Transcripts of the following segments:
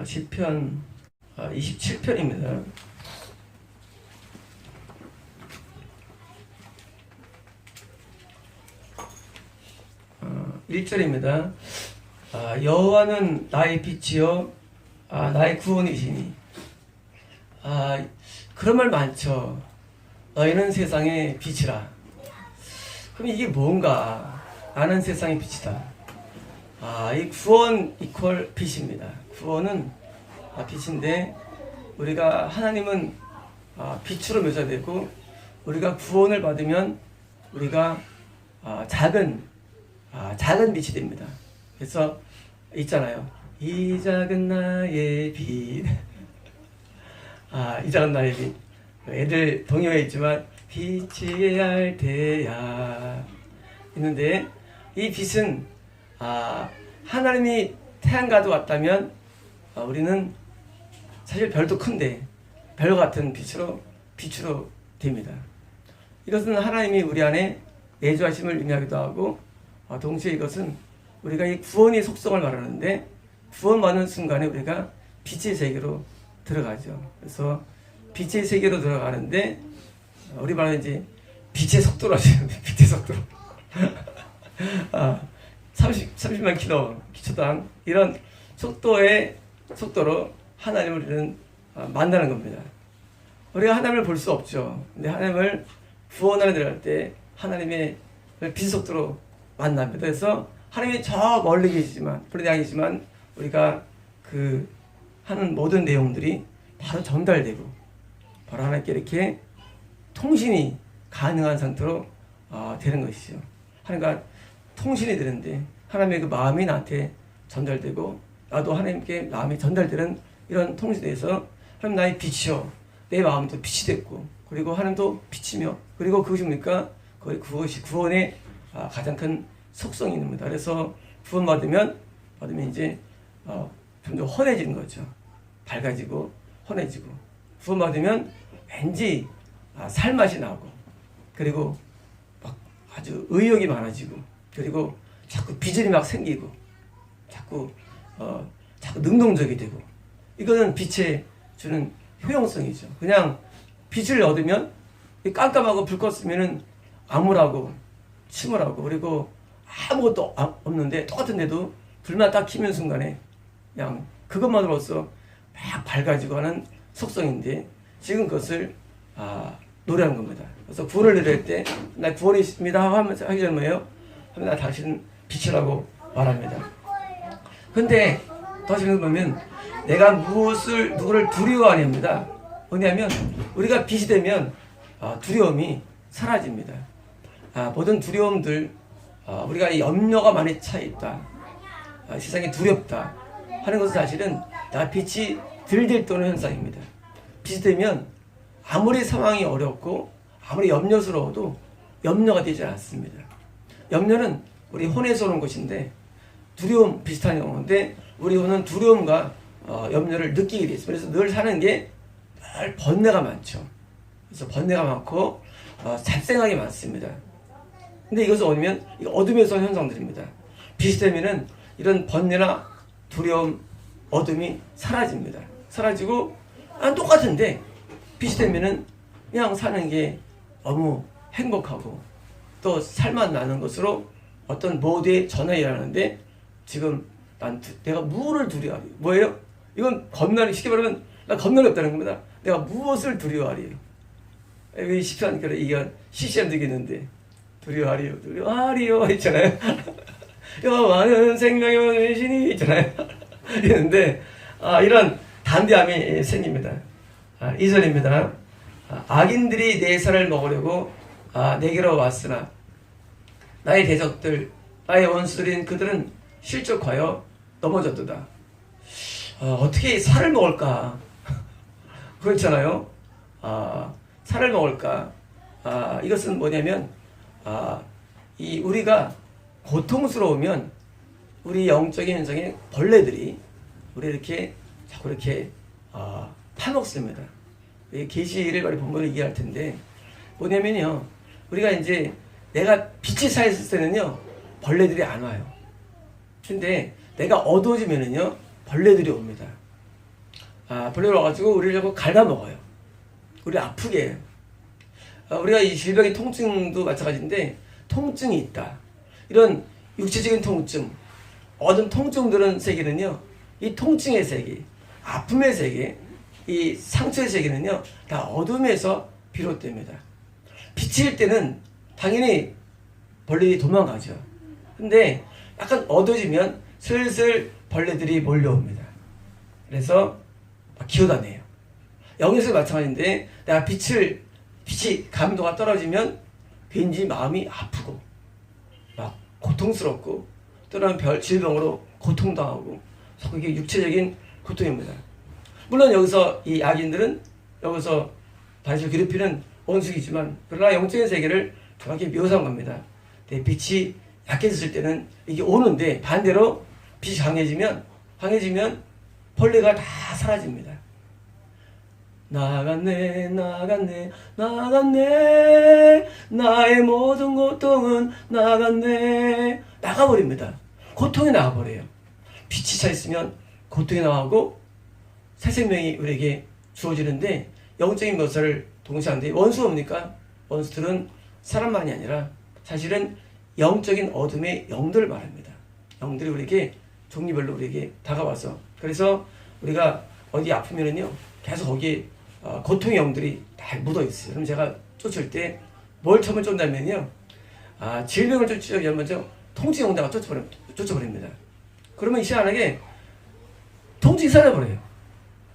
시편 27편입니다. 1절입니다. 여호와는 나의 빛이요 나의 구원이시니. 그런 말 많죠. 너희는 세상의 빛이라. 그럼 이게 뭔가? 나는 세상의 빛이다. 이 구원 이퀄 빛입니다. 구원은 빛인데, 우리가 하나님은 빛으로 묘사되고, 우리가 구원을 받으면 우리가 작은 빛이 됩니다. 그래서 있잖아요. 이 작은 나의 빛. 이 작은 나의 빛. 애들 동요에 있지만 빛이 알테야 있는데, 이 빛은 하나님이 태양과도 왔다면 우리는 사실 별도 큰데 별 같은 빛으로 됩니다. 이것은 하나님이 우리 안에 내주하심을 의미하기도 하고, 동시에 이것은 우리가 이 구원의 속성을 말하는데, 구원받는 순간에 우리가 빛의 세계로 들어가죠. 그래서 빛의 세계로 들어가는데, 우리 말하는 이제 빛의 속도로 하죠. 빛의 속도로. 30만 기초당 이런 속도로 하나님을 우리는 만나는 겁니다. 우리가 하나님을 볼 수 없죠. 근데 하나님을 구원하러 들어갈 때 하나님의 빛 속도로 만납니다. 그래서 하나님이 저 멀리 계시지만, 불량이지만 우리가 그 하는 모든 내용들이 바로 전달되고, 바로 하나님께 이렇게 통신이 가능한 상태로 되는 것이죠. 하나님과 통신이 되는데, 하나님의 그 마음이 나한테 전달되고, 나도 하나님께 마음이 전달되는 이런 통신에서 하나님 나의 빛이요, 내 마음도 빛이 됐고, 그리고 하나님도 빛이며, 그리고 그것이 뭡니까? 그것이 구원의 가장 큰 속성이 있습니다. 그래서 구원받으면 이제 좀 더 환해지는 거죠. 밝아지고 환해지고, 구원받으면 왠지 살맛이 나고, 그리고 막 아주 의욕이 많아지고, 그리고 자꾸 비전이 막 생기고, 자꾸 능동적이 되고. 이거는 빛에 주는 효용성이죠. 그냥 빛을 얻으면 깜깜하고 불 껐으면은 암울하고 침울하고, 그리고 아무것도 없는데, 똑같은데도 불만 딱 켜면 순간에 그냥 그것만으로서 막 밝아지고 하는 속성인데, 지금 그것을 노래하는 겁니다. 그래서 구원을 노래할 때, 나 구원이 있습니다 하면서 하기 전에 뭐예요? 하면 나 당신은 빛이라고 말합니다. 근데 더 재밌는 거 보면, 내가 누구를 두려워하냐입니다. 뭐냐면, 우리가 빛이 되면 두려움이 사라집니다. 모든 두려움들, 우리가 염려가 많이 차 있다, 세상이 두렵다 하는 것은 사실은 다 빛이 들들 도는 현상입니다. 빛이 되면 아무리 상황이 어렵고 아무리 염려스러워도 염려가 되지 않습니다. 염려는 우리 혼에서 오는 것인데, 두려움 비슷한 경우인데, 우리 혼은 두려움과 염려를 느끼게 되어 있습니다. 그래서 늘 사는 게 늘 번뇌가 많죠. 그래서 번뇌가 많고 잡생각이 많습니다. 근데 이것은 어디면 어둠에서 온 현상들입니다. 빛이 되면은 이런 번뇌나 두려움, 어둠이 사라집니다. 사라지고, 똑같은데 빛이 되면은 그냥 사는 게 너무 행복하고, 또 살만 나는 것으로 어떤 모두의 전환이 일어나는데, 지금 내가 무엇을 두려워하리? 뭐예요? 이건 겁나는, 쉽게 말하면 나 겁나는 없다는 겁니다. 내가 무엇을 두려워하리요? 이 시편 이건 CCM 되겠는데, 두려워하리요 있잖아요. 많은 생명의 신이 있잖아요. 이랬는데 이런 담대함이 생깁니다. 2절입니다. 악인들이 내 살을 먹으려고 내게로 왔으나 나의 대적들, 나의 원수들인 그들은 실족하여 넘어졌도다. 어떻게 살을 먹을까? 그렇잖아요. 살을 먹을까? 이것은 뭐냐면, 우리가 고통스러우면 우리 영적인 현상에 벌레들이 우리 이렇게 자꾸 이렇게 파먹습니다. 계시를 많이 본문을 얘기할 텐데, 뭐냐면요, 우리가 이제 내가 빛이 차 있을 때는요 벌레들이 안 와요. 근데 내가 어두워지면은요 벌레들이 옵니다. 벌레가 와가지고 우리를 자꾸 갉아먹어요. 우리 아프게 해요. 우리가 이 질병의 통증도 마찬가지인데 통증이 있다. 이런 육체적인 통증, 어떤 통증들은 세계는요, 이 통증의 세계, 아픔의 세계, 이 상처의 세계는요, 다 어둠에서 비롯됩니다. 빛일 때는 당연히 벌레들이 도망가죠. 근데 약간 어두워지면 슬슬 벌레들이 몰려옵니다. 그래서 막 기어다녀요. 영에서 마찬가지인데 내가 빛이 감도가 떨어지면 왠지 마음이 아프고 막 고통스럽고 또는 질병으로 고통당하고 이게 육체적인 고통입니다. 물론 여기서 이 악인들은 여기서 다윗을 괴롭히는 원수이지만 그러나 영적인 세계를 정확히 묘사한 겁니다. 빛이 약해졌을 때는 이게 오는데 반대로 빛이 강해지면 벌레가 다 사라집니다. 나갔네 나의 모든 고통은 나갔네 나가버립니다. 고통이 나가버려요. 빛이 차 있으면 고통이 나가고 새 생명이 우리에게 주어지는데 영적인 묘사를 동시에 하는데 원수가 뭡니까? 원수들은 사람만이 아니라 사실은 영적인 어둠의 영들을 말합니다. 영들이 우리에게 종류별로 우리에게 다가와서 그래서 우리가 어디 아프면은요 계속 거기에 고통의 영들이 다 묻어 있어요. 그럼 제가 쫓을 때 뭘 처음에 쫓냐면요, 질병을 쫓기 위한 먼저 통증 영다가 쫓아버립니다. 그러면 희한하게 통증이 사라져버려요.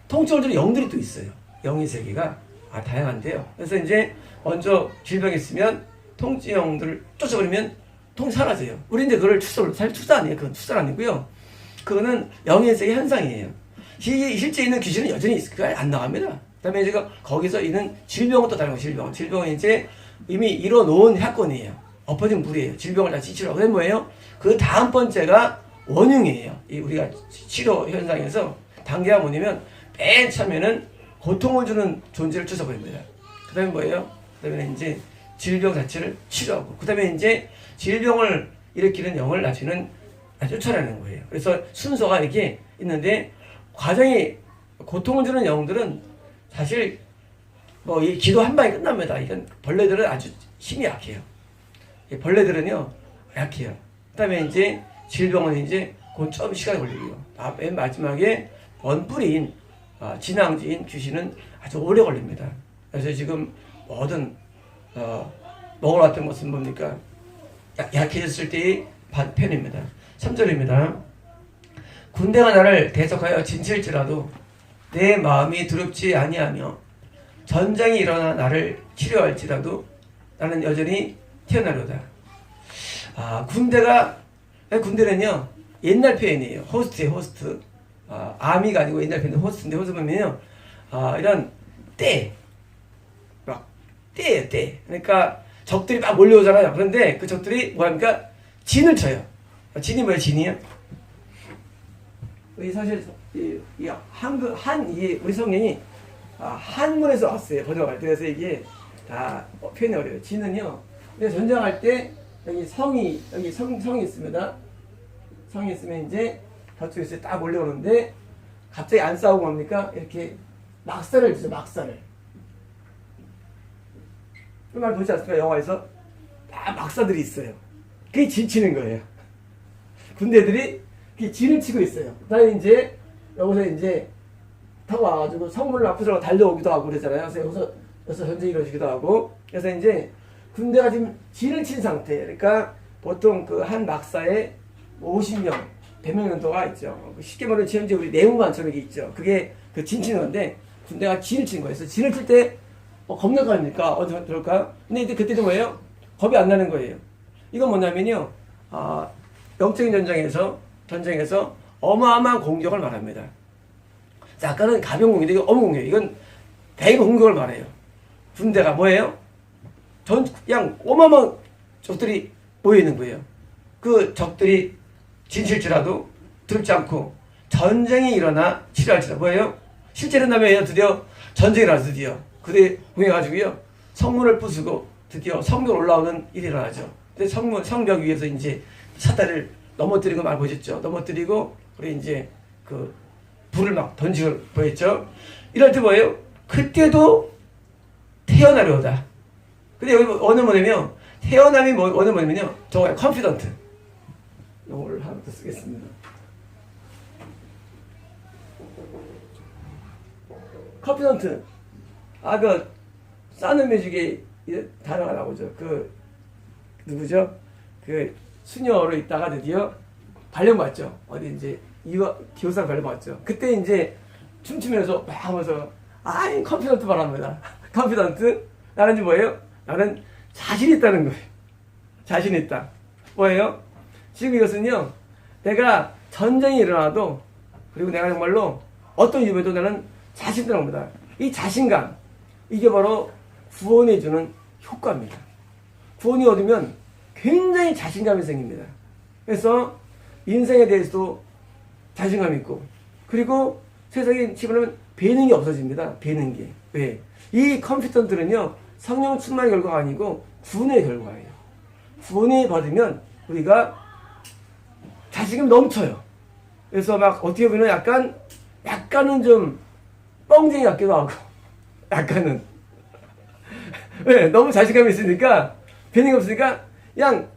통증을 주는 영들이 또 있어요. 영의 세계가 다양한데요. 그래서 이제 먼저 질병이 있으면 통증 영들을 쫓아버리면 통증이 사라져요. 우리 이제 그걸 사실 투사 아니에요. 그건 투사 아니고요. 그거는 영의 세계 현상이에요. 실제 있는 귀신은 여전히 안 나갑니다. 그 다음에 제가 거기서 있는 질병은 또 다른 거예요. 질병은 이제 이미 이뤄놓은 사건이에요. 엎어진 물이에요. 질병을 다시 치료하고. 그게 뭐예요? 그 다음 번째가 원흉이에요. 우리가 치료 현상에서 단계가 뭐냐면 맨 처음에는 고통을 주는 존재를 쫓아버립니다. 그 다음에 뭐예요? 그 다음에 이제 질병 자체를 치료하고, 그 다음에 이제 질병을 일으키는 영을 나중에는 쫓아내는 거예요. 그래서 순서가 이렇게 있는데, 과정이 고통을 주는 영들은 사실 이 기도 한 방에 끝납니다. 이건 벌레들은 아주 힘이 약해요. 벌레들은요 약해요. 그다음에 이제 질병은 이제 그건 좀 시간이 걸리고요. 맨 마지막에 원뿔인 진앙지인 귀신은 아주 오래 걸립니다. 그래서 지금 모든 먹어놨던 것은 뭡니까? 약해졌을 때의 편입니다. 3절입니다. 군대가 나를 대적하여 진칠지라도 내 마음이 두렵지 아니하며 전쟁이 일어나 나를 치료할지라도 나는 여전히 태어나려다. 군대는요 옛날 표현이에요. 호스트예요. 호스트. 아미가 아니고 옛날 표현은 호스트인데, 호스트 보면요 이런 때예요. 때. 그러니까 적들이 막 몰려오잖아요. 그런데 그 적들이 뭐합니까? 진을 쳐요. 진이 뭐예요? 진이요? 사실 우리 성경이 한문에서 왔어요. 번역할 때. 그래서 이게 다 표현이 어려워요. 진은요, 우리가 전쟁할 때 여기 성이 있습니다. 성이 있으면 이제 저쪽에서 딱 몰려오는데 갑자기 안 싸우고 뭡니까? 이렇게 막살을 주죠. 막살을. 그 말 보지 않습니까? 영화에서 다 막사들이 있어요. 그게 진치는 거예요. 군대들이 진을 치고 있어요. 그다음에 이제 여기서 이제 타고 와가지고 성문을 앞에서 달려오기도 하고 그러잖아요. 그래서 여기서 전쟁이 이루어지기도 하고. 그래서 이제 군대가 지금 진을 친 상태. 그러니까 보통 그 한 막사에 50명, 100명 정도가 있죠. 쉽게 말하면 지금 이제 우리 내무반처럼 이게 있죠. 그게 그 진 치는 건데 군대가 진을 친 거예요. 그래서 진을 칠 때 겁날 거 아닙니까? 어디 들을까? 근데 이제 그때도 뭐예요? 겁이 안 나는 거예요. 이건 뭐냐면요, 영적인 전쟁에서 어마어마한 공격을 말합니다. 자, 아까는 가벼운 공격인데 이건 어마어마한 공격. 이건 대거 공격을 말해요. 군대가 뭐예요? 그냥 어마어마한 적들이 모여 있는 거예요. 그 적들이 진실지라도 두렵지 않고 전쟁이 일어나 치료할지라. 뭐예요? 실제 일어나면 드디어 전쟁이 일어나서 드디어 그대 공해가지고요 성문을 부수고 드디어 성벽 올라오는 일이 일어나죠. 근데 성벽 위에서 이제 사다리를 넘어뜨리고 말 보셨죠. 넘어뜨리고 우리 이제 그 불을 막 던지고 보였죠. 이럴 때 뭐예요? 그때도 태어나려다. 근데 여기 어느 뭐냐면 태어남이 어느 뭐냐면요. 정말 컨피던트. 이걸 하나 더 쓰겠습니다. 컨피던트. 그 사는 뮤직에 단어가 나오죠. 누구죠? 수녀로 있다가 드디어 발령받죠. 어디 이제 기호상 발령받죠. 그때 이제 춤추면서 막 하면서 컨피던트 말합니다. 컨피던트. 나는 뭐예요? 나는 자신 있다는 거예요. 자신 있다. 뭐예요? 지금 이것은요. 내가 전쟁이 일어나도 그리고 내가 정말로 어떤 위험에도 나는 자신 있다는 겁니다. 이 자신감. 이게 바로 구원해 주는 효과입니다. 구원이 얻으면 굉장히 자신감이 생깁니다. 그래서 인생에 대해서도 자신감이 있고 그리고 세상에 집어넣으면 배는 게 없어집니다. 배는 게. 왜? 이 컴퓨터들은요. 성령 충만의 결과가 아니고 구원의 결과예요. 구원이 받으면 우리가 자신감이 넘쳐요. 그래서 막 어떻게 보면 약간은 좀 뻥쟁이 같기도 하고 약간은 왜? 너무 자신감이 있으니까 배는 게 없으니까 그냥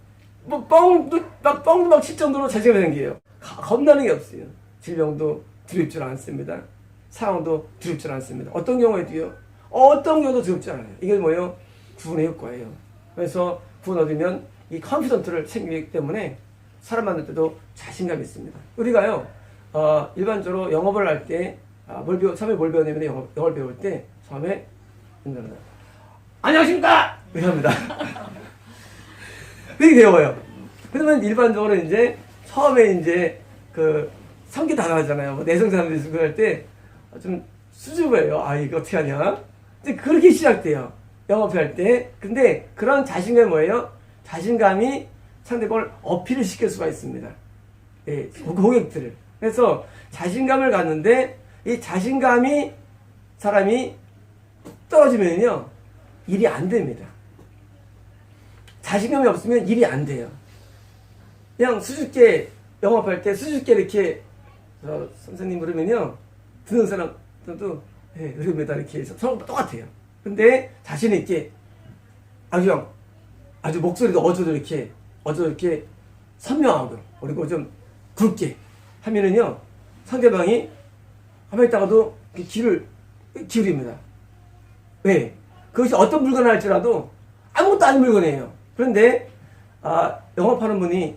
뻥도 막 칠 정도로 자신감이 생겨요. 겁나는 게 없어요. 질병도 두렵지 않습니다. 상황도 두렵지 않습니다. 어떤 경우에도요. 어떤 경우도 두렵지 않아요. 이게 뭐예요? 구원의 효과예요. 그래서 구원 얻으면 이 컨피던트를 챙기기 때문에 사람 만날 때도 자신감이 있습니다. 우리가요. 일반적으로 영업을 할 때 처음에 뭘 배우냐면 영어를 배울 때 처음에 안녕하십니까? 이렇게 합니다. 그렇게 배워요. 그러면 일반적으로 이제 처음에 이제 성기 단어하잖아요. 내성사람들이 할 때 좀 수줍어요. 이거 어떻게 하냐? 근데 그렇게 시작돼요. 영업할 때. 근데 그런 자신감이 뭐예요? 자신감이 상대방을 어필을 시킬 수가 있습니다. 예, 고객들을. 그래서 자신감을 갖는데 이 자신감이 사람이 떨어지면요. 일이 안 됩니다. 자신감이 없으면 일이 안 돼요. 그냥 수줍게 영업할 때 수줍게 이렇게 선생님 그러면요. 듣는 사람들도 그럽니다. 이렇게 해서 서로 똑같아요. 근데 자신 있게 아주 목소리도 어조도 이렇게 선명하고 그리고 좀 굵게 하면은요. 상대방이 가만히 있다가도 귀를 기울입니다. 왜? 그것이 어떤 물건을 할지라도 아무것도 아닌 물건이에요. 그런데 영업하는 분이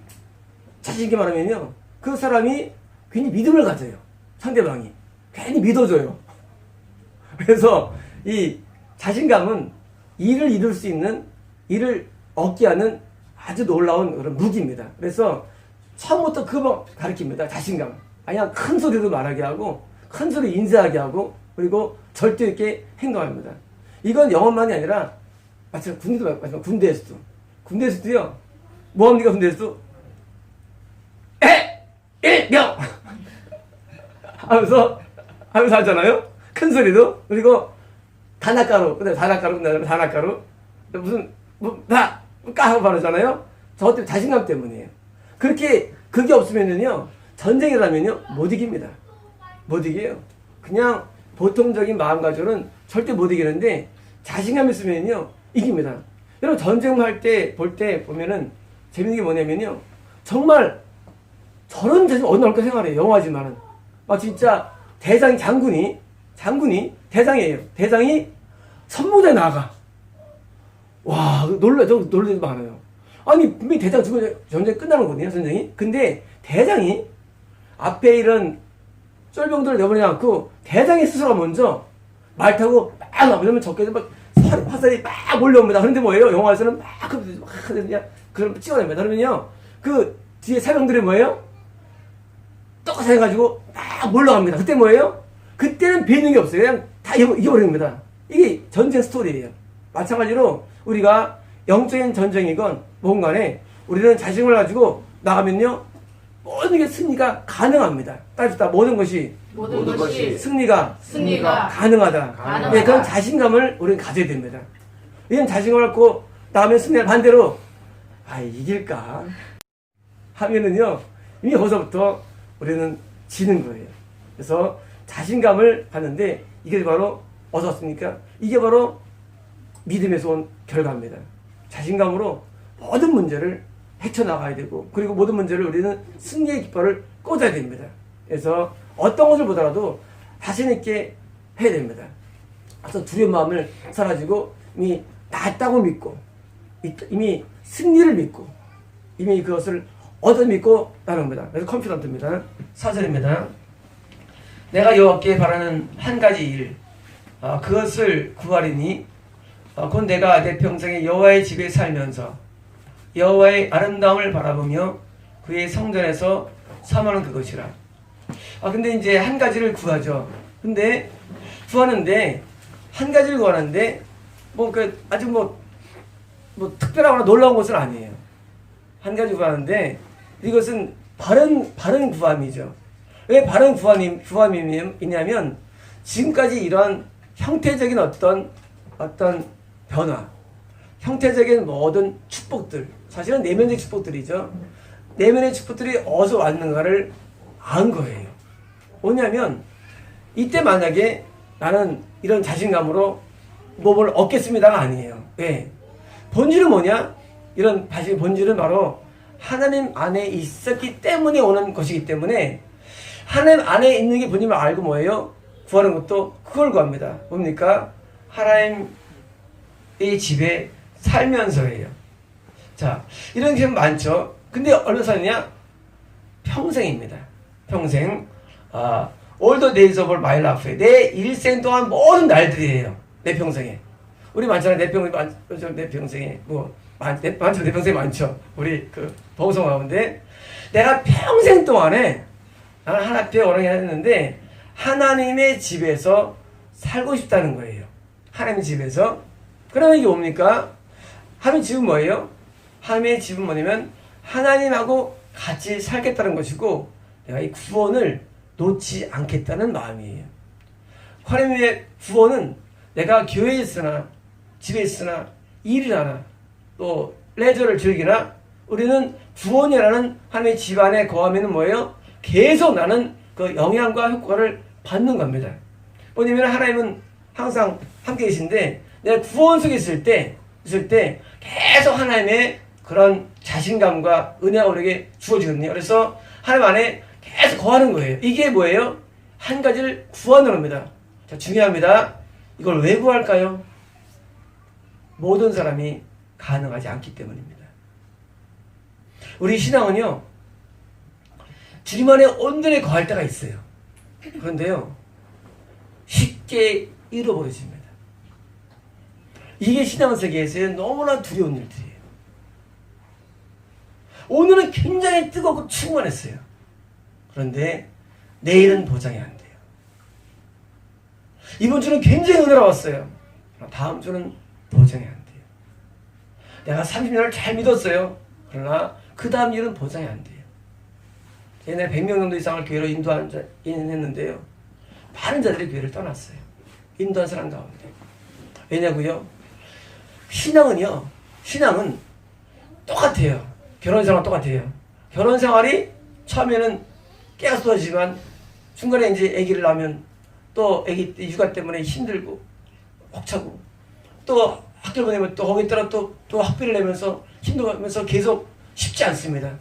자신 있게 말하면요. 그 사람이 괜히 믿음을 가져요. 상대방이. 괜히 믿어줘요. 그래서 이 자신감은 일을 이룰 수 있는, 일을 얻게 하는 아주 놀라운 그런 무기입니다. 그래서 처음부터 그거 가르칩니다. 자신감. 그냥 큰 소리로 말하게 하고, 큰 소리 인지하게 하고, 그리고 절대 있게 행동합니다. 이건 영업만이 아니라, 마찬가지로 군대에서도요, 뭐 합니까, 군대에서도? 명! 하면서 하잖아요? 큰 소리도. 그리고 단아가루, 무슨, 하고 바르잖아요? 저것 때문에 자신감 때문이에요. 그게 없으면요, 전쟁이라면요, 못 이깁니다. 못 이겨요. 그냥 보통적인 마음가짐은 절대 못 이기는데, 자신감 있으면요, 이깁니다. 여러분, 전쟁할 때, 보면은, 재밌는 게 뭐냐면요, 정말, 저런 자신 어디 나올까 생각해요. 영화지만은. 진짜, 장군이, 대장이에요. 대장이 선무대에 나가. 와, 놀래도 많아요. 아니, 분명히 대장 죽으면 전쟁 끝나는 거거든요, 전쟁이. 근데, 대장이, 앞에 이런 쫄병들을 내보내지 않고, 대장이 스스로 먼저 말 타고 막 나오면 적게서 화살이 막 몰려옵니다. 그런데 뭐예요? 영화에서는 그냥, 그럼 찍어냅니다. 그러면요, 그 뒤에 사병들이 뭐예요? 똑같이 해가지고 막 몰려갑니다. 그때 뭐예요? 그때는 배는 게 없어요. 그냥 다 이겨버립니다. 이게 전쟁 스토리예요. 마찬가지로 우리가 영적인 전쟁이건 뭔간에 우리는 자신을 가지고 나가면요 모든 게 승리가 가능합니다. 따집다 모든 것이 승리가 가능하다. 네, 그런 자신감을 우리는 가져야 됩니다. 이런 자신감을 갖고 나가면 승리를 반대로 이길까 하면은요 이미 거기서부터 우리는 지는 거예요. 그래서 자신감을 갖는데 이게 바로 얻었습니까? 이게 바로 믿음에서 온 결과입니다. 자신감으로 모든 문제를 헤쳐나가야 되고 그리고 모든 문제를 우리는 승리의 깃발을 꽂아야 됩니다. 그래서 어떤 것을 보더라도 자신 있게 해야 됩니다. 그래서 두려운 마음을 사라지고 이미 낫다고 믿고 이미 승리를 믿고 이미 그것을 얻어 믿고 나는 겁니다. 그래서 컨피던트입니다. 4절입니다. 내가 여호와께 바라는 한 가지 일 그것을 구하리니 곧 내가 내 평생에 여호와의 집에 살면서 여호와의 아름다움을 바라보며 그의 성전에서 사모하는 그것이라. 근데 이제 한 가지를 구하죠. 근데 구하는데 한 가지를 구하는데 아주 뭐 특별하거나 놀라운 것은 아니에요. 한 가지 구하는데 이것은 바른 구함이죠. 왜 바른 구함이냐면 지금까지 이러한 형태적인 어떤 변화, 형태적인 모든 축복들, 사실은 내면의 축복들이죠. 내면의 축복들이 어디서 왔는가를 안 거예요. 뭐냐면 이때 만약에 나는 이런 자신감으로 뭘 얻겠습니다가 아니에요. 왜? 본질은 뭐냐? 이런 본질은 바로 하나님 안에 있었기 때문에 오는 것이기 때문에 하나님 안에 있는 게 본인을 알고 뭐예요? 구하는 것도 그걸 구합니다. 뭡니까? 하나님의 집에 살면서예요. 자, 이런 게 많죠. 근데 얼마 사느냐? 평생입니다. 평생. All the days of my life. 내 일생 동안 모든 날들이에요. 내 평생에. 우리 많잖아요. 내 평생에. 많죠. 내 평생에 많죠. 우리 보성 가운데. 내가 평생 동안에 나는 하나님 앞에 오랑했는데 하나님의 집에서 살고 싶다는 거예요. 하나님의 집에서. 그러면 이게 뭡니까? 하나님의 집은 뭐예요? 하나님의 집은 뭐냐면 하나님하고 같이 살겠다는 것이고 내가 이 구원을 놓지 않겠다는 마음이에요. 하나님의 구원은 내가 교회에 있으나 집에 있으나 일을 하나 또 레저를 즐기나 우리는 구원이라는 하나님의 집 안에 거하면 뭐예요? 계속 나는 그 영향과 효과를 받는 겁니다. 뭐냐면 하나님은 항상 함께 계신데 내가 구원 속에 있을 때 계속 하나님의 그런 자신감과 은혜가 우리에게 주어지거든요. 그래서 하나님 안에 계속 거하는 거예요. 이게 뭐예요? 한 가지를 구하는 겁니다. 자, 중요합니다. 이걸 왜 구할까요? 모든 사람이 가능하지 않기 때문입니다. 우리 신앙은요, 주님 안에 온전히 거할 때가 있어요. 그런데요, 쉽게 잃어버려집니다. 이게 신앙 세계에서의 너무나 두려운 일들이에요. 오늘은 굉장히 뜨겁고 충만했어요. 그런데 내일은 보장이 안 돼요. 이번 주는 굉장히 은혜로웠어요. 다음 주는 보장이 안 돼요. 내가 30년을 잘 믿었어요. 그러나 그 다음 일은 보장이 안 돼요. 옛날에 100명 정도 이상을 교회로 인도했는데요. 많은 자들이 교회를 떠났어요. 인도한 사람 가운데. 왜냐고요? 신앙은 똑같아요. 결혼생활 똑같아요. 결혼생활이 처음에는 깨가 쏟아지지만 중간에 이제 아기를 낳으면 또 아기 육아 때문에 힘들고 벅차고 또 학교 보내면 또 거기 따라 또 학비를 내면서 힘들면서 계속 쉽지 않습니다.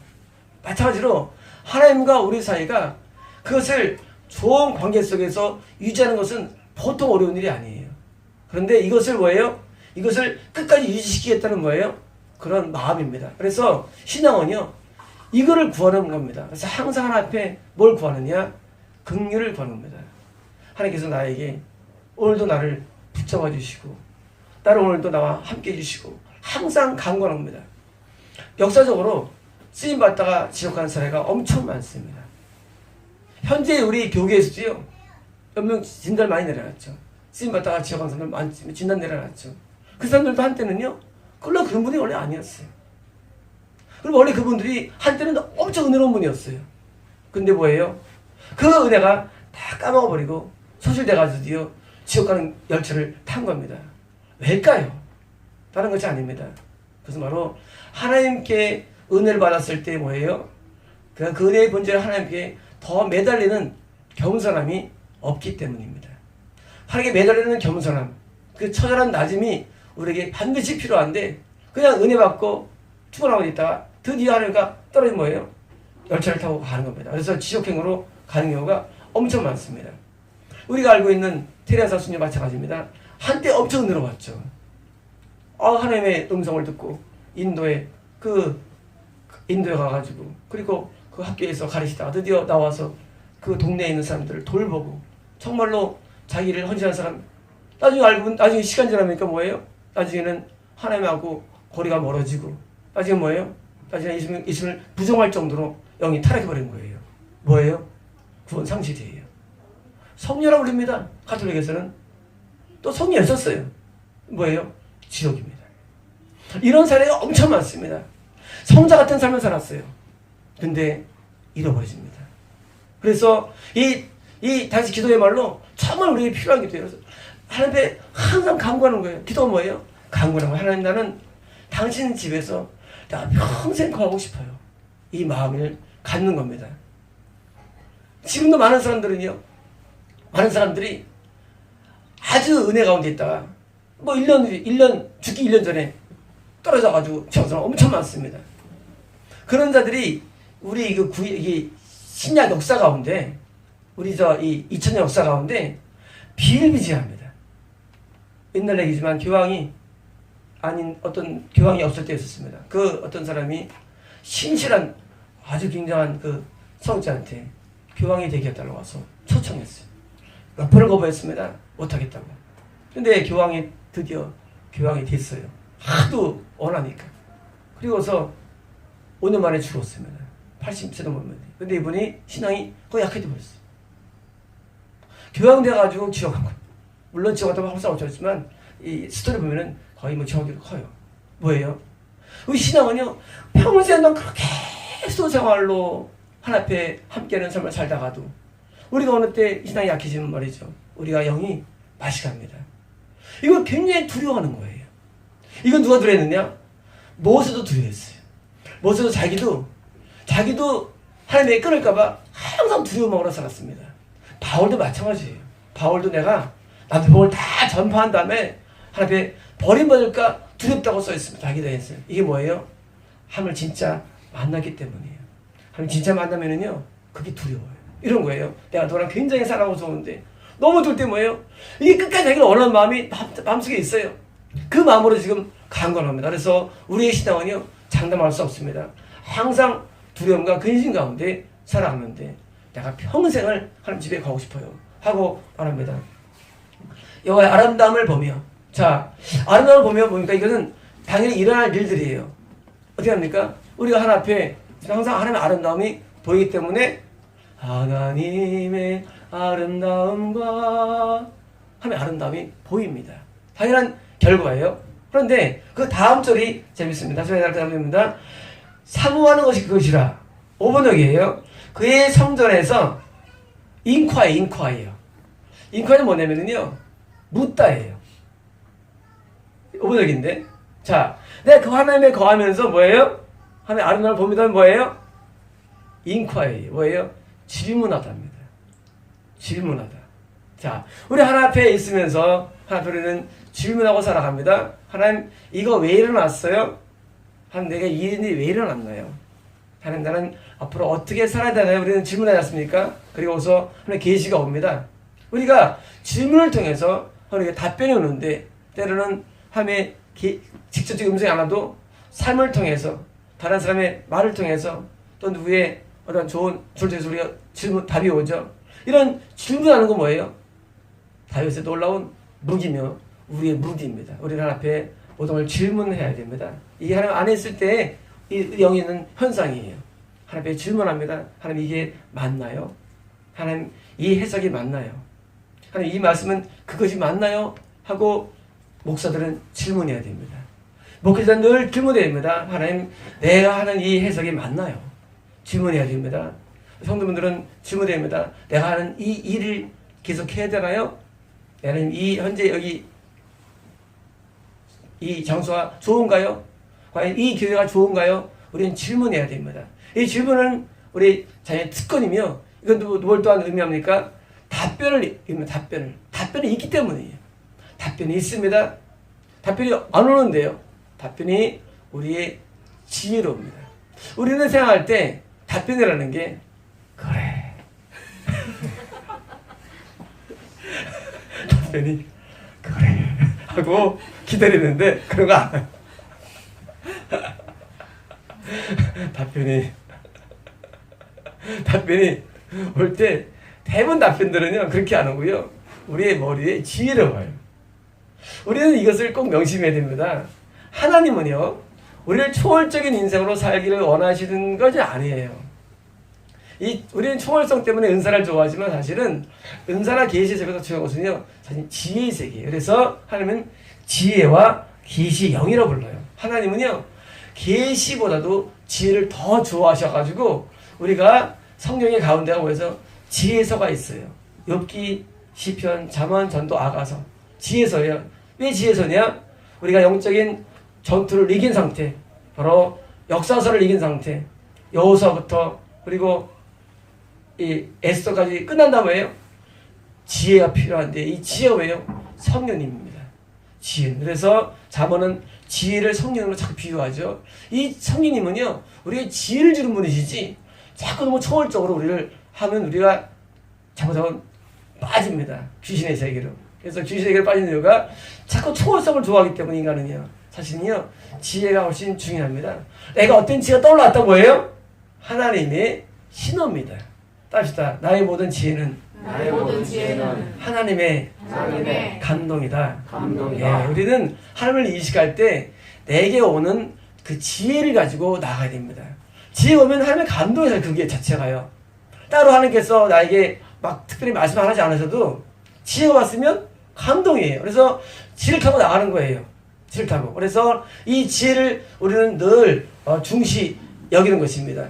마찬가지로 하나님과 우리 사이가 그것을 좋은 관계 속에서 유지하는 것은 보통 어려운 일이 아니에요. 그런데 이것을 뭐예요? 이것을 끝까지 유지시키겠다는 거예요? 그런 마음입니다. 그래서 신앙은요, 이거를 구하는 겁니다. 그래서 항상 하나님 앞에 뭘 구하느냐? 긍휼을 구하는 겁니다. 하나님께서 나에게 오늘도 나를 붙잡아 주시고 나를 오늘도 나와 함께 해주시고 항상 간구하는 겁니다. 역사적으로 쓰임받다가 지옥하는 사례가 엄청 많습니다. 현재 우리 교계에서도요, 몇 명 진단 많이 내려놨죠. 쓰임받다가 지옥하는 사람들 많지, 진단 내려놨죠. 그 사람들도 한때는요, 그런 분이 원래 아니었어요. 그리고 원래 그분들이 한때는 엄청 은혜로운 분이었어요. 근데 뭐예요? 그 은혜가 다 까먹어버리고 소실돼가지고요, 지옥 가는 열차를 탄 겁니다. 왜일까요? 다른 것이 아닙니다. 그래서 바로 하나님께 은혜를 받았을 때 뭐예요? 그 은혜의 본질을 하나님께 더 매달리는 겸손함이 없기 때문입니다. 하나님께 매달리는 겸손함, 그 처절한 낮음이 우리에게 반드시 필요한데 그냥 은혜 받고 축원하고 있다가 드디어 하나님과 떨어진 뭐예요? 열차를 타고 가는 겁니다. 그래서 지옥행으로 가는 경우가 엄청 많습니다. 우리가 알고 있는 테레사 수녀 마찬가지입니다. 한때 엄청 늘어왔죠. 하나님의 음성을 듣고 인도에 가가지고 그리고 그 학교에서 가르치다가 드디어 나와서 그 동네에 있는 사람들을 돌보고 정말로 자기를 헌신한 사람 나중에 시간 지나니까 뭐예요? 나중에는 하나님하고 거리가 멀어지고 나중에 뭐예요? 나중에 예수님을 부정할 정도로 영이 타락해버린 거예요. 뭐예요? 구원 상실이에요. 성녀라고 불립니다. 가톨릭에서는 또 성녀였었어요. 뭐예요? 지옥입니다. 이런 사례가 엄청 많습니다. 성자 같은 삶을 살았어요. 근데 잃어버려집니다. 그래서 이 다시 기도의 말로 정말 우리에게 필요한 기도예요. 하나님께 항상 간구하는 거예요. 기도가 뭐예요? 간구하는 거예요. 하나님, 나는 당신 집에서 내가 평생 거하고 싶어요. 이 마음을 갖는 겁니다. 지금도 많은 사람들이 아주 은혜 가운데 있다가 뭐 1년 죽기 1년 전에 떨어져가지고 저는 엄청 많습니다. 그런 자들이 우리 이 신약 역사 가운데 우리 이 2000년 역사 가운데 비일비재합니다. 옛날 얘기지만 교황이 아닌 어떤 교황이 없을 때 있었습니다. 그 어떤 사람이 신실한 아주 굉장한 그 성자한테 교황이 되겠다고 와서 초청했어요. 몇 번을 거부했습니다. 못하겠다고. 근데 교황이 드디어 교황이 됐어요. 하도 원하니까. 그리고서 5년 만에 죽었습니다. 80세도 못 넘었는데. 근데 이분이 신앙이 거의 약해져 버렸어요. 교황 돼가지고 지옥 간 거예요. 물론 지옥 같다고 항상 어쩌지만 이 스토리 보면은 거의 뭐 지옥이 커요. 뭐예요? 우리 신앙은요, 평생 난 그렇게 수생활로 하나님께 함께하는 삶을 살다가도 우리가 어느 때 신앙이 약해지면 말이죠. 우리가 영이 맛이 갑니다. 이걸 굉장히 두려워하는 거예요. 이건 누가 두려워했느냐? 모세도 두려워했어요. 모세도 자기도 하나님의 끊을까봐 항상 두려움으로 살았습니다. 바울도 마찬가지예요. 바울도 나도 복을 다 전파한 다음에 하나님의 버림받을까 두렵다고 써있습니다. 자기도 했어요. 이게 뭐예요? 하나님을 진짜 만났기 때문이에요. 하나님 진짜 만나면은요, 그게 두려워요. 이런 거예요. 내가 너랑 굉장히 사랑하고 좋은데 너무 둘 때 뭐예요? 이게 끝까지 자기를 원하는 마음이 마음속에 있어요. 그 마음으로 지금 강건합니다. 그래서 우리의 신앙은요, 장담할 수 없습니다. 항상 두려움과 근심 가운데 살아가는데 내가 평생을 하나님 집에 가고 싶어요 하고 말합니다. 여호와의 아름다움을 보며, 자, 아름다움을 보며 보니까 이거는 당연히 일어날 일들이에요. 어떻게 합니까? 우리가 하나님 앞에 항상 하나님의 아름다움이 보이기 때문에 하나님의 아름다움과 하나님의 아름다움이 보입니다. 당연한 결과예요. 그런데 그 다음 절이 재밌습니다. 다시 말합니다. 사모하는 것이 그것이라. 5번역이에요. 그의 성전에서 인콰예요. 인콰는 뭐냐면요, 묻다예요. 5번역인데. 자, 내가 그 하나님에 거하면서 뭐예요? 하나님의 아름다움을 봅니다. 뭐예요? 인콰예요. 뭐예요? 질문하다입니다. 질문하다. 자, 우리 하나님 앞에 있으면서 하나님 앞에는 질문하고 살아갑니다. 하나님, 이거 왜 일어났어요? 하나님, 내가 이 일이 왜 일어났나요? 하나님, 나는 앞으로 어떻게 살아야 되나요? 우리는 질문하지 않습니까? 그리고서 하나님 계시가 옵니다. 우리가 질문을 통해서 하나님께 답변이 오는데, 때로는 하나님의 직접적인 음성이 안 와도 삶을 통해서, 다른 사람의 말을 통해서, 또 누구의 어떤 좋은 줄에서 우리가 답이 오죠. 이런 질문하는 건 뭐예요? 다윗의 놀라운 무기며 우리의 무기입니다. 우리는 하나님 앞에 모든 걸 질문해야 됩니다. 이게 하나님 안에 있을 때 이 영이 있는 현상이에요. 하나님 앞에 질문합니다. 하나님, 이게 맞나요? 하나님, 이 해석이 맞나요? 하나님, 이 말씀은 그것이 맞나요? 하고 목사들은 질문해야 됩니다. 목회자는 늘 질문해야 됩니다. 하나님, 내가 하는 이 해석이 맞나요? 질문해야 됩니다. 성도분들은 질문해야 됩니다. 내가 하는 이 일을 계속 해야 되나요? 나는 현재 여기 이 장소가 좋은가요? 과연 이 교회가 좋은가요? 우리는 질문해야 됩니다. 이 질문은 우리 자녀의 특권이며, 이건 뭘 또한 의미합니까? 답변이 있기 때문이에요. 답변이 있습니다. 답변이 안 오는데요. 답변이 우리의 지혜로 옵니다. 우리는 생각할 때 답변이라는 게 그래. 답변이 그래 하고 기다리는데 그런 거 안 해요. 답변이 올 때 대부분 답변들은요 그렇게 안 오고요. 우리의 머리에 지혜로 와요. 우리는 이것을 꼭 명심해야 됩니다. 하나님은요 우리를 초월적인 인생으로 살기를 원하시는 것이 아니에요. 우리는 초월성 때문에 은사를 좋아하지만 사실은 은사나 계시 세계에서 중요한 것은요 사실 지혜의 세계예요. 그래서 하나님은 지혜와 계시 영이라고 불러요. 하나님은요 계시보다도 지혜를 더 좋아하셔가지고 우리가 성경의 가운데가 보여서 지혜서가 있어요. 욥기, 시편, 잠언, 전도, 아가서. 지혜서예요. 왜 지혜서냐? 우리가 영적인 전투를 이긴 상태, 바로 역사서를 이긴 상태, 여호수아부터 그리고 이 에스더까지 끝난다면 뭐예요? 지혜가 필요한데 이 지혜가 왜요? 성령님입니다. 지혜. 그래서 잠언은 지혜를 성령으로 자꾸 비유하죠. 이 성령님은요 우리의 지혜를 주는 분이시지 자꾸 너무 초월적으로 우리를 하면 우리가 잘못하면 빠집니다. 귀신의 세계로. 그래서 귀신의 세계로 빠지는 이유가 자꾸 초월성을 좋아하기 때문에 인간은요 사실은요 지혜가 훨씬 중요합니다. 내가 어떤 지혜가 떠올랐다 뭐예요? 하나님의 신호입니다. 따릅시다. 나의 모든 지혜는 하나님의 감동이다. 예, 우리는 하나님을 인식할 때 내게 오는 그 지혜를 가지고 나가야 됩니다. 지혜 오면 하나님의 감동이잖아요. 그게 자체가요. 따로 하나님께서 나에게 막 특별히 말씀을 하지 않으셔도 지혜가 왔으면 감동이에요. 그래서 지혜를 타고 나가는 거예요. 지혜를 타고. 그래서 이 지혜를 우리는 늘 중시 여기는 것입니다.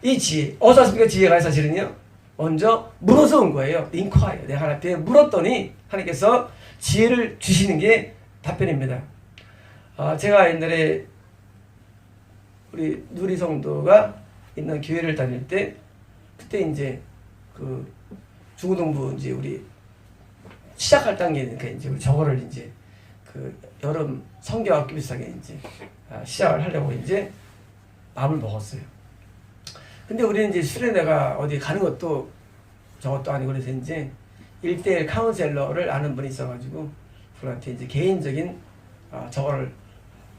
이 지혜. 어디서 왔습니까? 지혜가 사실은요. 먼저 물어서 온 거예요. 인콰이어. 내가 하나님께 물었더니 하나님께서 지혜를 주시는 게 답변입니다. 제가 옛날에 우리 누리성도가 있는 교회를 다닐 때 그때 이제 그 중고등부 이제 우리 시작할 단계니까 이제 우리 저거를 이제 그 여름 성경학교 비슷하게 이제 시작을 하려고 이제 마음을 먹었어요. 근데 우리는 이제 수련회가 어디 가는 것도 저것도 아니고 그래서 이제 1대1 카운셀러를 아는 분이 있어가지고 그분한테 이제 개인적인 저거를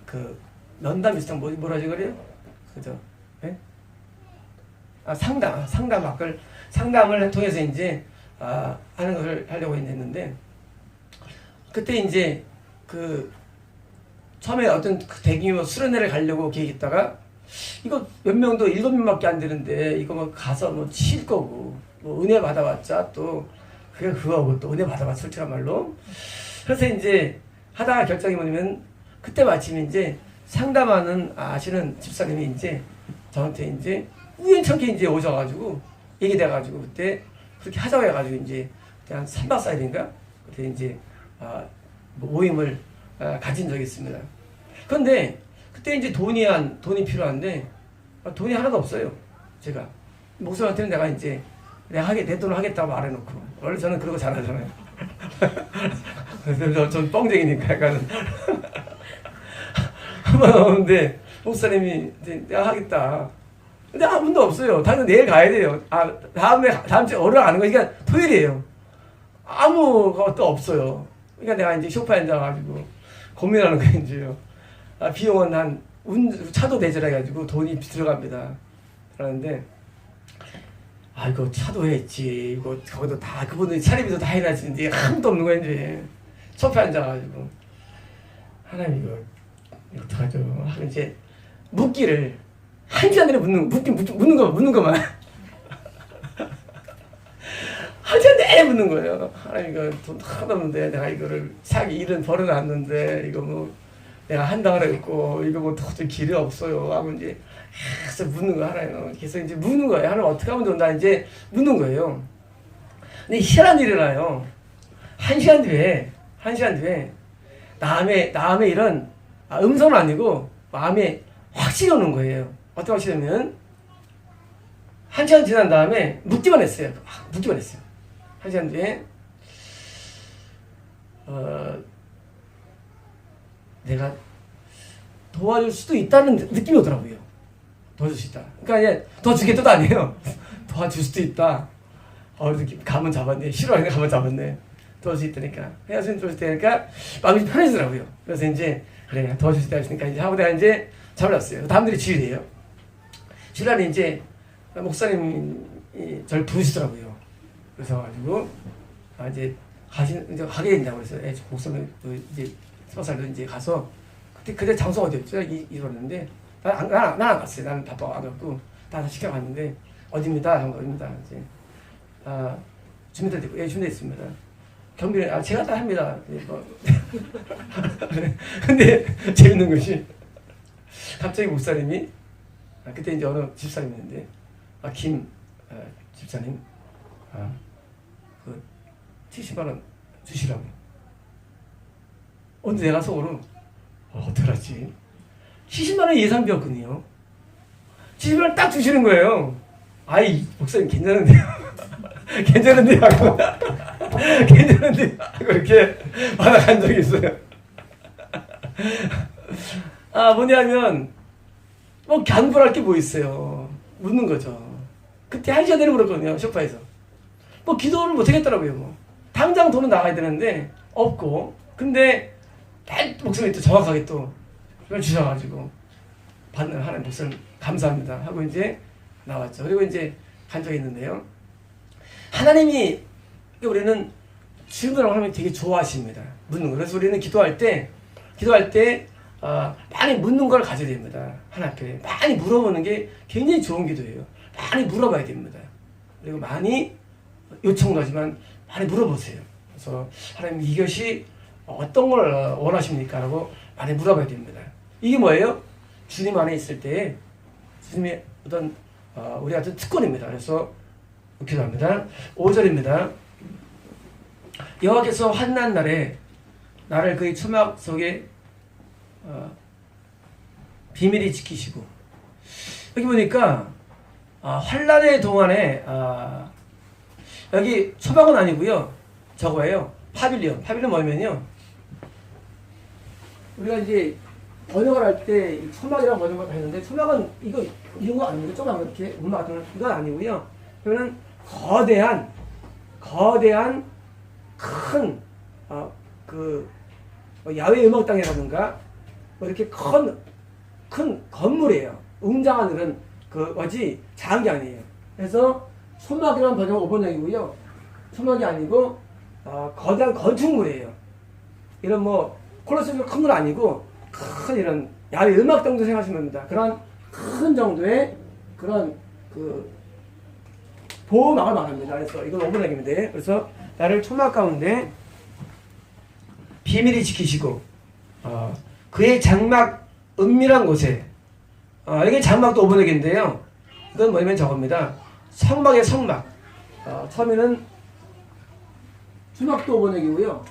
그 면담 비슷한 뭐라 하지 그래요? 그죠? 네? 상담을 통해서 이제 하는 것을 하려고 했는데 그때 이제 그 처음에 어떤 그 대규모 수련회를 가려고 계획했다가 이거 몇 명도 7명밖에 안 되는데 이거 뭐 가서 뭐 칠 거고 뭐 은혜 받아봤자 또 그게 그거고 또 은혜 받아봤자 솔직한 말로 그래서 이제 하다가 결정이 뭐냐면 그때 마침 이제 상담하는 아시는 집사님이 이제 저한테 이제 우연찮게 이제 오셔가지고 얘기돼가지고 그때 그렇게 하자고 해가지고 이제 한 3박 4일인가 그때 이제 모임을 가진 적이 있습니다. 그런데 그때 이제 돈이 필요한데 돈이 하나도 없어요. 제가 목사한테는 내가 내 돈을 하겠다고 말해놓고 원래 저는 그런 거 잘하잖아요. 그래서 전 뻥쟁이니까 약간 한번 오는데 목사님이 내가 하겠다. 근데 아무도 없어요. 당연히 내일 가야 돼요. 다음 주에 월요일 가는 거니까 토요일이에요. 아무것도 없어요. 그러니까 내가 이제 소파에 앉아가지고 고민하는 거예요. 이제요. 비용은 차도 대절해가지고 돈이 들어갑니다. 그러는데 이거 차도 했지. 이거 거기도 다 그분들이 차례비도 다 해놨지. 이제 아무도 없는 거야 이제. 소파에 앉아가지고 하나님 이거 어떡하죠? 하고 이제 묻기를 1시간 내내 묻는 것만 1시간 내내 묻는 거예요. 하나님 이거 돈 하나도 없는데 내가 이거를 사기 일은 벌어놨는데 이거 뭐 내가 한다고 그랬고 이거 뭐 도저히 길이 없어요 하고 이제 계속 묻는 거 하나요. 계속 이제 묻는 거예요. 하나님 어떻게 하면 된다 이제 묻는 거예요. 근데 희한한 일이 일어나요. 1시간 뒤에 남의 이런 음성은 아니고 마음에 확신이 오는 거예요. 어떻게 확신하면 1시간 지난 다음에 묻기만 했어요. 한 시간 뒤에 내가 도와줄 수도 있다는 느낌이 오더라고요. 도와줄 수 있다. 그러니까 이제 도와주게 뜻 아니에요. 도와줄 수도 있다. 느낌 감은 잡았네. 싫어하니까 감은 잡았네. 도와줄 수 있다니까. 선생님 도와줄 수 있다니까 마음이 편해지더라고요. 그래서 이제 그래 도와줄 수 있다 했으니까 이제 하고 내가 이제 잠을 잤어요. 다음날이 주일이에요. 주일날에 이제 목사님이 저를 부르시더라고요. 그래서 가지고 이제 가게 된다고 그래서 목사님 이제 서살도 이제 가서 그때 장소 어디였죠? 이러는데 난 안 갔어요. 나는 바빠 안 갔고 다 시켜 갔는데 어디입니다. 어디입니다. 이제 준비돼 있고 준비돼 있습니다. 경비를 제가 다 합니다. 근데 재밌는 것이 갑자기 목사님이 그때 이제 어느 집사님이었는데 김 집사님 그 70만 원 주시라고. 근데 내가 속으로 어떡하지? 70만 원 예상비였거든요. 70만 원 딱 주시는 거예요. 아이 목사님 괜찮은데요? 괜찮은데요? 하고 괜찮은데요? 하고 이렇게 받아간 적이 있어요. 뭐냐면 간부할 게 뭐 있어요. 묻는 거죠. 그때 1시간 내내 물었거든요. 소파에서. 기도를 못 하겠더라고요. 당장 돈은 나가야 되는데 없고 근데 목사님이 또 정확하게 또 주셔가지고 받는 하나님 목사님 감사합니다 하고 이제 나왔죠. 그리고 이제 간 적이 있는데요. 하나님이 우리는 질문을 하나님이 되게 좋아하십니다. 묻는 거. 그래서 우리는 기도할 때 많이 묻는 걸 가져야 됩니다. 하나님 앞에 많이 물어보는 게 굉장히 좋은 기도예요. 많이 물어봐야 됩니다. 그리고 많이 요청도 하지만 많이 물어보세요. 그래서 하나님 이것이 어떤 걸 원하십니까? 라고 많이 물어봐야 됩니다. 이게 뭐예요? 주님 안에 있을 때 주님의 어떤 우리 같은 특권입니다. 그래서 기도합니다. 5절입니다. 여호와께서 환난 날에 나를 그의 초막 속에 비밀히 지키시고 여기 보니까 환난의 동안에 여기 초막은 아니고요. 저거예요. 파빌리온. 파빌리온 뭐냐면요. 우리가 이제 번역을 할 때 초막이라고 번역을 했는데 초막은 이런 거 아니고 조그만 이렇게 음악 같은 건 아니고요. 그러면 거대한 큰 야외 음악당이라든가 이렇게 큰 건물이에요. 웅장한 그런 작은 게 아니에요. 그래서 초막이라는 번역은 5번역이고요. 초막이 아니고 거대한 건축물이에요. 이런 콜로세움 큰 건 아니고 큰 이런 야외 음악당도 생각하시면 됩니다. 그런 큰 정도의 그런 보호막을 말합니다. 그래서 이건 5번역입니다. 그래서 나를 초막 가운데 비밀히 지키시고 그의 장막 은밀한 곳에 이게 장막도 5번역인데요. 이건 뭐냐면 저겁니다. 성막의 성막. 처음에는 초막도 5번역이고요.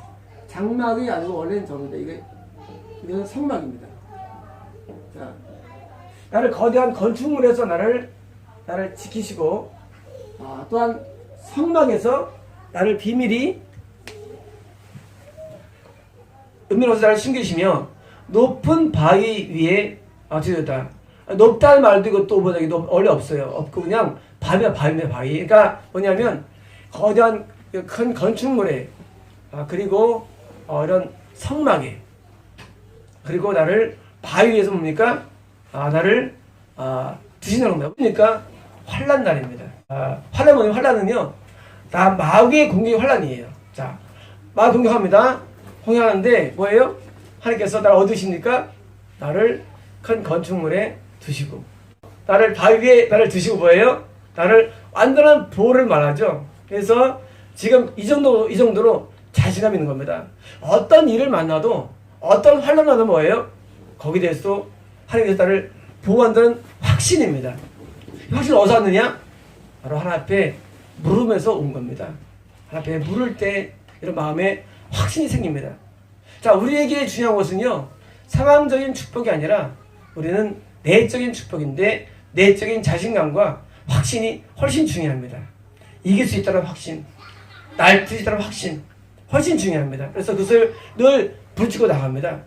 장막이 아니고 원래는 저건데 이건 성막입니다. 자, 나를 거대한 건축물에서 나를 지키시고 또한 성막에서 나를 비밀히 은밀한 곳에 나를 숨기시며 높은 바위 위에 뒤졌다. 높다는 말도 이것도 번역이 원래 없어요. 없고 그냥 바위야 바위. 그러니까 뭐냐면 거대한 큰 건축물에 그리고 이런 성막에 그리고 나를 바위 위에서 뭡니까? 나를 드시는 겁니다. 그러니까 환난 날입니다. 환난 뭐냐면 환난은요. 마귀의 공격이 환난이에요. 자, 마귀 공격합니다. 공격하는데 뭐예요? 하나님께서 나를 얻으십니까? 나를 큰 건축물에 두시고 나를 바위 위에 나를 두시고 뭐예요? 나를 완전한 보호를 말하죠. 그래서 지금 이 정도로 자신감 있는 겁니다. 어떤 일을 만나도 어떤 환난을 만나도 뭐예요? 거기에 대해서도 하나님께서 나를 보호한다는 확신입니다. 확신은 어디서 왔느냐? 바로 하나님 앞에 물으면서 온 겁니다. 하나님 앞에 물을 때 이런 마음에 확신이 생깁니다. 자, 우리에게 중요한 것은요, 상황적인 축복이 아니라 우리는 내적인 축복인데 내적인 자신감과 확신이 훨씬 중요합니다. 이길 수 있다는 확신. 날 부르시다는 확신 훨씬 중요합니다. 그래서 그것을 늘 부르치고 나갑니다.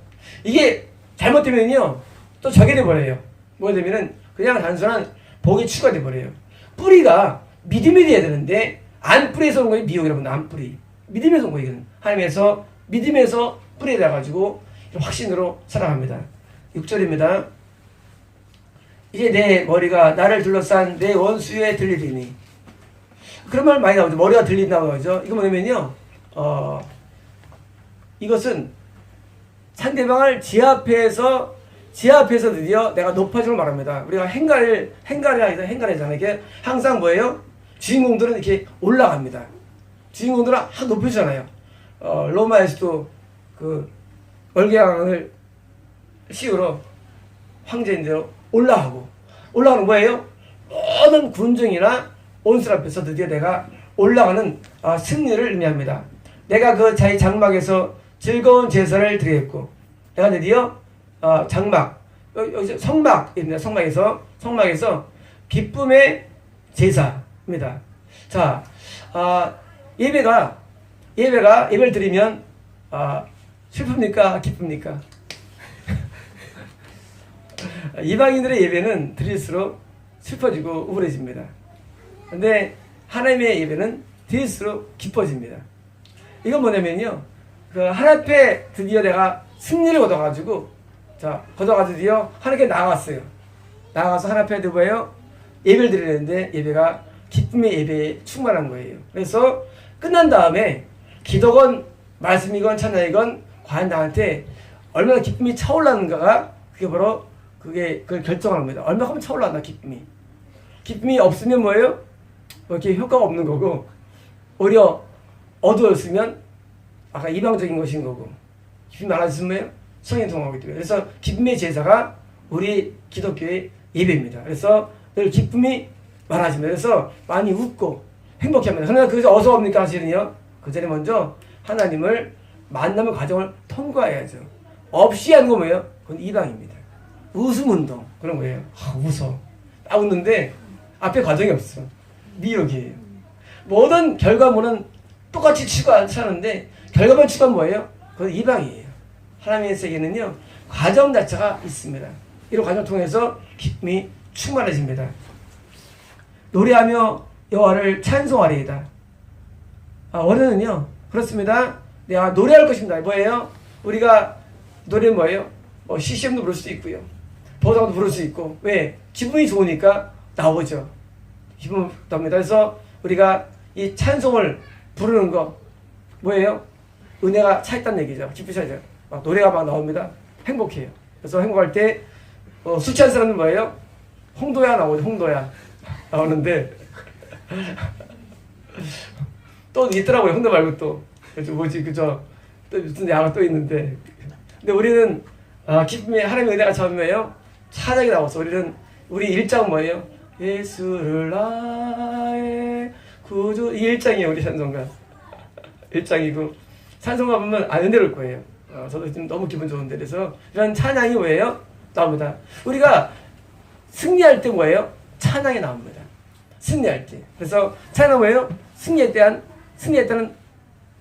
이게 잘못되면요 또 저게 돼버려요. 뭐가 되면은 그냥 단순한 복이 추가 돼버려요. 뿌리가 믿음이 돼야 되는데 안 뿌리에서 온 거예요. 미혹이라고 안 뿌리. 믿음에서 온 거예요. 하나님에서 믿음에서 뿌리에 나가지고 확신으로 살아갑니다. 6절입니다. 이제 내 머리가 나를 둘러싼 내 원수에 들리리니. 그런 말 많이 나오죠. 머리가 들린다고 하죠. 이거 뭐냐면요. 이것은 상대방을 지압해서 드디어 내가 높아지는 걸 말합니다. 우리가 행가래잖아요. 이게 항상 뭐예요? 주인공들은 이렇게 올라갑니다. 주인공들은 항상 높여주잖아요. 로마에서도 그 월계왕을 시우로 황제인대로 올라가는 뭐예요? 모든 군중이나 온술 앞에서 드디어 내가 올라가는 승리를 의미합니다. 내가 그 자기 장막에서 즐거운 제사를 드리겠고, 내가 드디어 장막, 여기 성막입니다. 성막에서 기쁨의 제사입니다. 자, 예배를 드리면 슬픕니까? 기쁩니까? 이방인들의 예배는 드릴수록 슬퍼지고 우울해집니다. 근데 하나님의 예배는 드릴수록 기뻐집니다. 이건 뭐냐면요. 그 하나님 앞에 드디어 내가 승리를 거둬가지고, 드디어 하나님께 나아갔어요. 나아가서 하나님 앞에 뭐예요? 예배를 드리는데 예배가 기쁨의 예배에 충만한 거예요. 그래서 끝난 다음에 기도건 말씀이건 찬양이건 과연 나한테 얼마나 기쁨이 차올랐는가가 그게 바로 그걸 결정합니다. 얼마큼 차올랐나 기쁨이. 기쁨이 없으면 뭐예요? 이렇게 효과가 없는 거고, 오히려 어두웠으면 아까 이방적인 것인 거고, 기쁨이 많아지면 뭐예요? 성인 통하기 때문에. 그래서 기쁨의 제사가 우리 기독교의 예배입니다. 그래서 늘 기쁨이 많아집니다. 그래서 많이 웃고 행복해합니다. 그러나 그래서 어디서 옵니까? 사실은요. 그 전에 먼저 하나님을 만나는 과정을 통과해야죠. 없이 하는 거 뭐예요? 그건 이방입니다. 웃음 운동 그런 거예요. 웃어. 딱 웃는데 앞에 과정이 없어. 미혹이에요. 모든 결과물은 똑같이 추구하는데 결과만 추구하면 뭐예요? 그건 이방이에요. 하나님의 세계는요 과정 자체가 있습니다. 이런 과정을 통해서 기쁨이 충만해집니다. 노래하며 여호와를 찬송하리이다. 원래는요 그렇습니다. 내가 노래할 것입니다. 뭐예요? 우리가 노래는 뭐예요? CCM도 부를 수도 있고요. 보상도 부를 수 있고. 왜? 기분이 좋으니까 나오죠. 기분 나옵니다. 그래서 우리가 이 찬송을 부르는 거 뭐예요? 은혜가 차 있다는 얘기죠. 기쁘셔야죠. 노래가 막 나옵니다. 행복해요. 그래서 행복할 때 술 취한 사람은 뭐예요? 홍도야 나오죠. 홍도야 나오는데 또 있더라고요. 홍도 말고 또 또 무슨 야가 또 있는데, 근데 우리는 기쁨의 하나님의 은혜가 처음이에요. 찬양이 나와서 우리 1장 뭐예요? 예수를 나의 구주. 이 1장이에요. 우리 찬송가 1장이고 찬송가 보면 은혜로울 거예요. 저도 지금 너무 기분 좋은데. 그래서 이런 찬양이 뭐예요? 나옵니다. 우리가 승리할 때 뭐예요? 찬양이 나옵니다. 승리할 때. 그래서 찬양 뭐예요? 승리했다는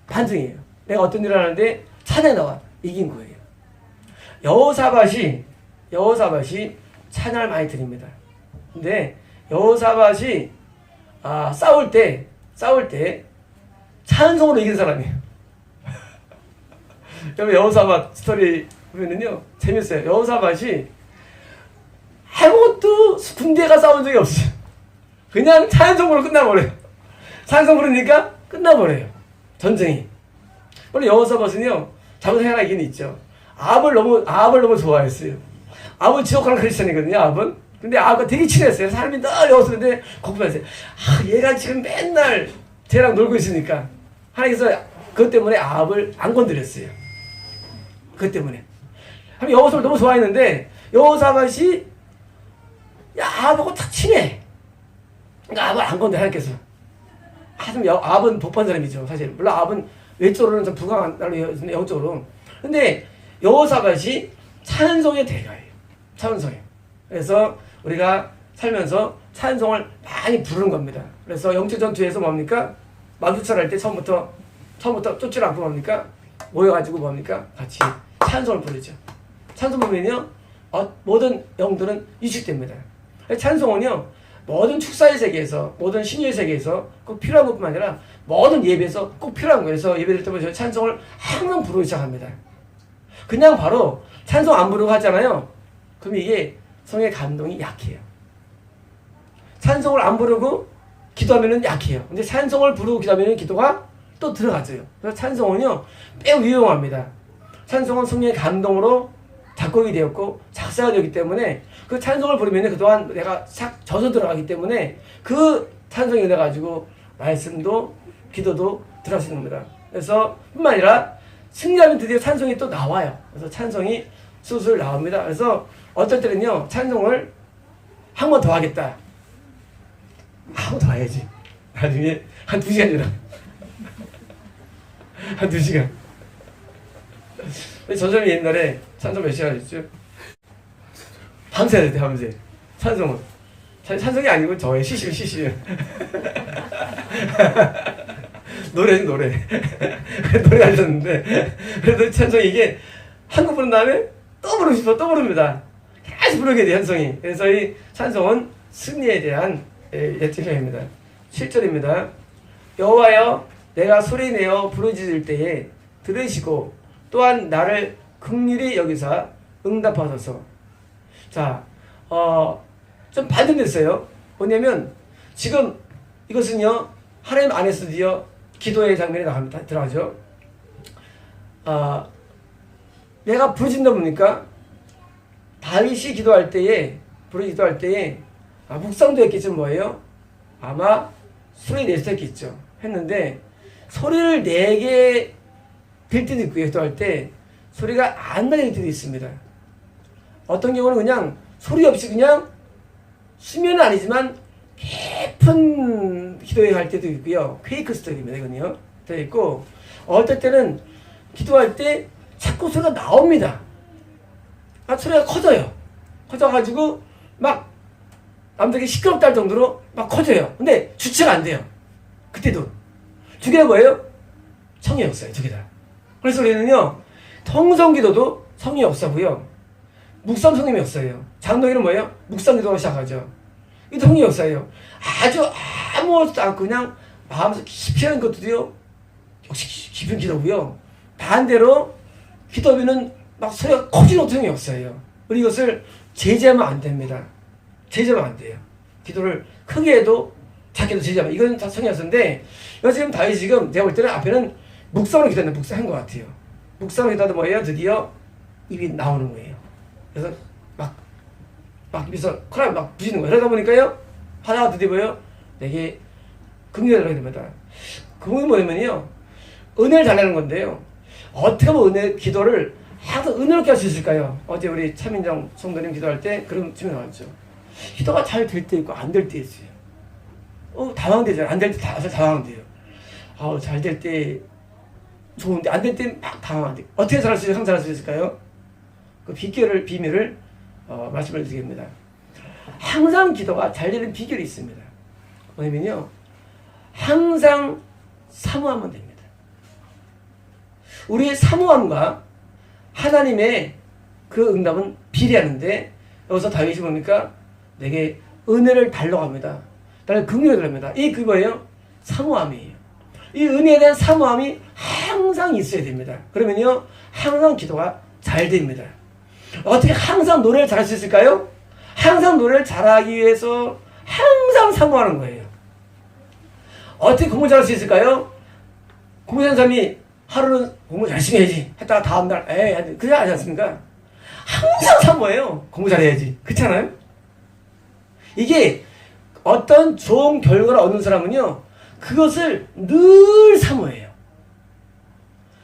반증이에요. 내가 어떤 일을 하는데 찬양이 나와. 이긴 거예요. 여호사밧이 찬양을 많이 드립니다. 근데 여호사밧이 싸울 때 찬송으로 이긴 사람이에요. 여러분 여호사밧 스토리 보면은요 재밌어요. 여호사밧이 아무것도 군대에 가 싸운 적이 없어요. 그냥 찬송으로 끝나버려요. 찬송 부르니까 끝나버려요. 전쟁이. 원래 여호사밧은요 잘못해야 하긴 있죠. 아합을 너무 좋아했어요. 아합은 지옥하는 크리스천이거든요. 아합은. 근데 아합과 되게 친했어요. 사람이 늘 여호사밧인데 걱정했어요. 얘가 지금 맨날 쟤랑 놀고 있으니까 하나님께서 그것 때문에 아합을 안 건드렸어요. 그것 때문에. 여호사밧을 너무 좋아했는데 여호사밧이 아합하고 딱 친해. 그러니까 아합을 안 건드려 하나님께서. 아합은 복받은 사람이죠. 사실. 물론 아합은 외적으로는 좀 부강한 영적으로. 근데 여호사밧이 찬송의 대가예요. 찬송이에요. 그래서 우리가 살면서 찬송을 많이 부르는 겁니다. 그래서 영적 전투에서 뭡니까? 마주쳐할 때 처음부터 쫓지 않고 뭡니까? 모여가지고 뭡니까? 같이 찬송을 부르죠. 찬송 부르면요, 모든 영들은 이식됩니다. 찬송은요, 모든 축사의 세계에서, 모든 신유의 세계에서 꼭 필요한 것뿐만 아니라 모든 예배에서 꼭 필요한 거예요. 그래서 예배 드릴 때마다 저희 찬송을 항상 부르기 시작합니다. 그냥 바로 찬송 안 부르고 하잖아요. 그럼 이게 성의 감동이 약해요. 찬송을 안 부르고 기도하면은 약해요. 근데 찬송을 부르고 기도하면은 기도가 또 들어가져요. 그래서 찬송은요, 매우 유용합니다. 찬송은 성령의 감동으로 작곡이 되었고 작사가 되었기 때문에 그 찬송을 부르면 그동안 내가 싹 젖어 들어가기 때문에 그 찬송이 돼가지고 말씀도 기도도 들어갈 수 있는 겁니다. 그래서 뿐만 아니라 승리하면 드디어 찬송이 또 나와요. 그래서 찬송이 술술 나옵니다. 그래서 어떨 때는요, 찬송을 한 번 더 하겠다. 한 번 더 해야지. 나중에 한 2시간 지나. 한 2시간. 저점이 옛날에 찬송 몇 시간 했죠? 밤새 해야 돼, 밤새. 찬송은. 찬송이 아니고 저의 시시요. 노래지, 노래. 노래 하셨는데. 그래도 찬송이 이게 한 곡 부른 다음에 또 부르고 싶어, 또 부릅니다. 계속 부르게 돼, 찬송이. 그래서 이 찬송은 승리에 대한 예측형입니다. 7절입니다. 여호와여, 내가 소리내어 부르짖을 때에 들으시고 또한 나를 긍휼히 여기사 응답하소서. 자, 좀 반전됐어요. 뭐냐면 지금 이것은요, 하나님 안에서 드디어 기도의 장면이 들어가죠. 내가 부르짖다 보니까 다윗이 기도할 때에 묵상도 했겠죠. 뭐예요? 아마 소리 냈을 했겠죠. 했는데 소리를 내게 될 때도 있고요. 기도할 때 소리가 안 나게 될 때도 있습니다. 어떤 경우는 그냥 소리 없이 그냥 수면은 아니지만 깊은 기도에 갈 때도 있고요. 퀘이크 스토리입니다. 이건요. 되어 있고, 어떨 때는 기도할 때 자꾸 소리가 나옵니다. 소리가 커져요. 커져가지고 막 남들에게 시끄럽다 할 정도로 막 커져요. 근데 주체가 안 돼요. 그때도. 두 개가 뭐예요? 성의 역사예요. 두 개 다. 그래서 우리는요, 통성기도도 성의 역사고요, 묵상 성령의 역사예요. 장로기는 뭐예요? 묵상 기도로 시작하죠. 이게 성의 역사예요. 아주 아무것도 않고 그냥 마음에서 깊이 하는 것도요, 역시 깊은 기도고요. 반대로 기도비는 막 소리가 커지는 것도 성의 역사예요. 우리 이것을 제재하면 안 됩니다. 제재하면 안 돼요. 기도를 크게 해도 작게도 제재하면, 이건 다 성의 역사인데, 지금 다윗이 지금 제가 볼 때는 앞에는 묵상으로 기도하는 묵상한 것 같아요. 묵상으로 기도하다 뭐예요? 드디어 입이 나오는 거예요. 그래서 막 입에서 코를 막 부시는 거예요. 그러다 보니까요, 하다가 드디어 뭐예요? 내게 긍휼을 하게 됩니다. 그건 뭐냐면요, 은혜를 달라는 건데요. 어떻게 하면 기도를 항상 은혜롭게 할 수 있을까요? 어제 우리 차민정 성도님 기도할 때 그런 질문 나왔죠. 기도가 잘 될 때 있고 안 될 때 있어요. 당황되잖아요. 안 될 때 당황돼요. 잘 될 때 좋은데 안 될 때 막 당황한데 어떻게 항상 잘할 수 있을까요? 그 비밀을 말씀을 드리겠습니다. 항상 기도가 잘 되는 비결이 있습니다. 뭐냐면요, 항상 사모하면 됩니다. 우리의 사모함과 하나님의 그 응답은 비례하는데, 여기서 다윗이 뭡니까? 내게 은혜를 달라고 합니다. 나를 긍휼을 달랍니다. 이 그거예요? 사모함이에요. 이 은혜에 대한 사모함이 항상 있어야 됩니다. 그러면요, 항상 기도가 잘 됩니다. 어떻게 항상 노래를 잘할 수 있을까요? 항상 노래를 잘하기 위해서 항상 사모하는 거예요. 어떻게 공부 잘할 수 있을까요? 공부 잘하는 사람이 하루는 공부 열심히 해야지 했다가 다음날 그냥 하지 않습니까? 항상 사모해요. 공부 잘해야지. 그렇잖아요? 이게 어떤 좋은 결과를 얻는 사람은요, 그것을 늘 사모해요.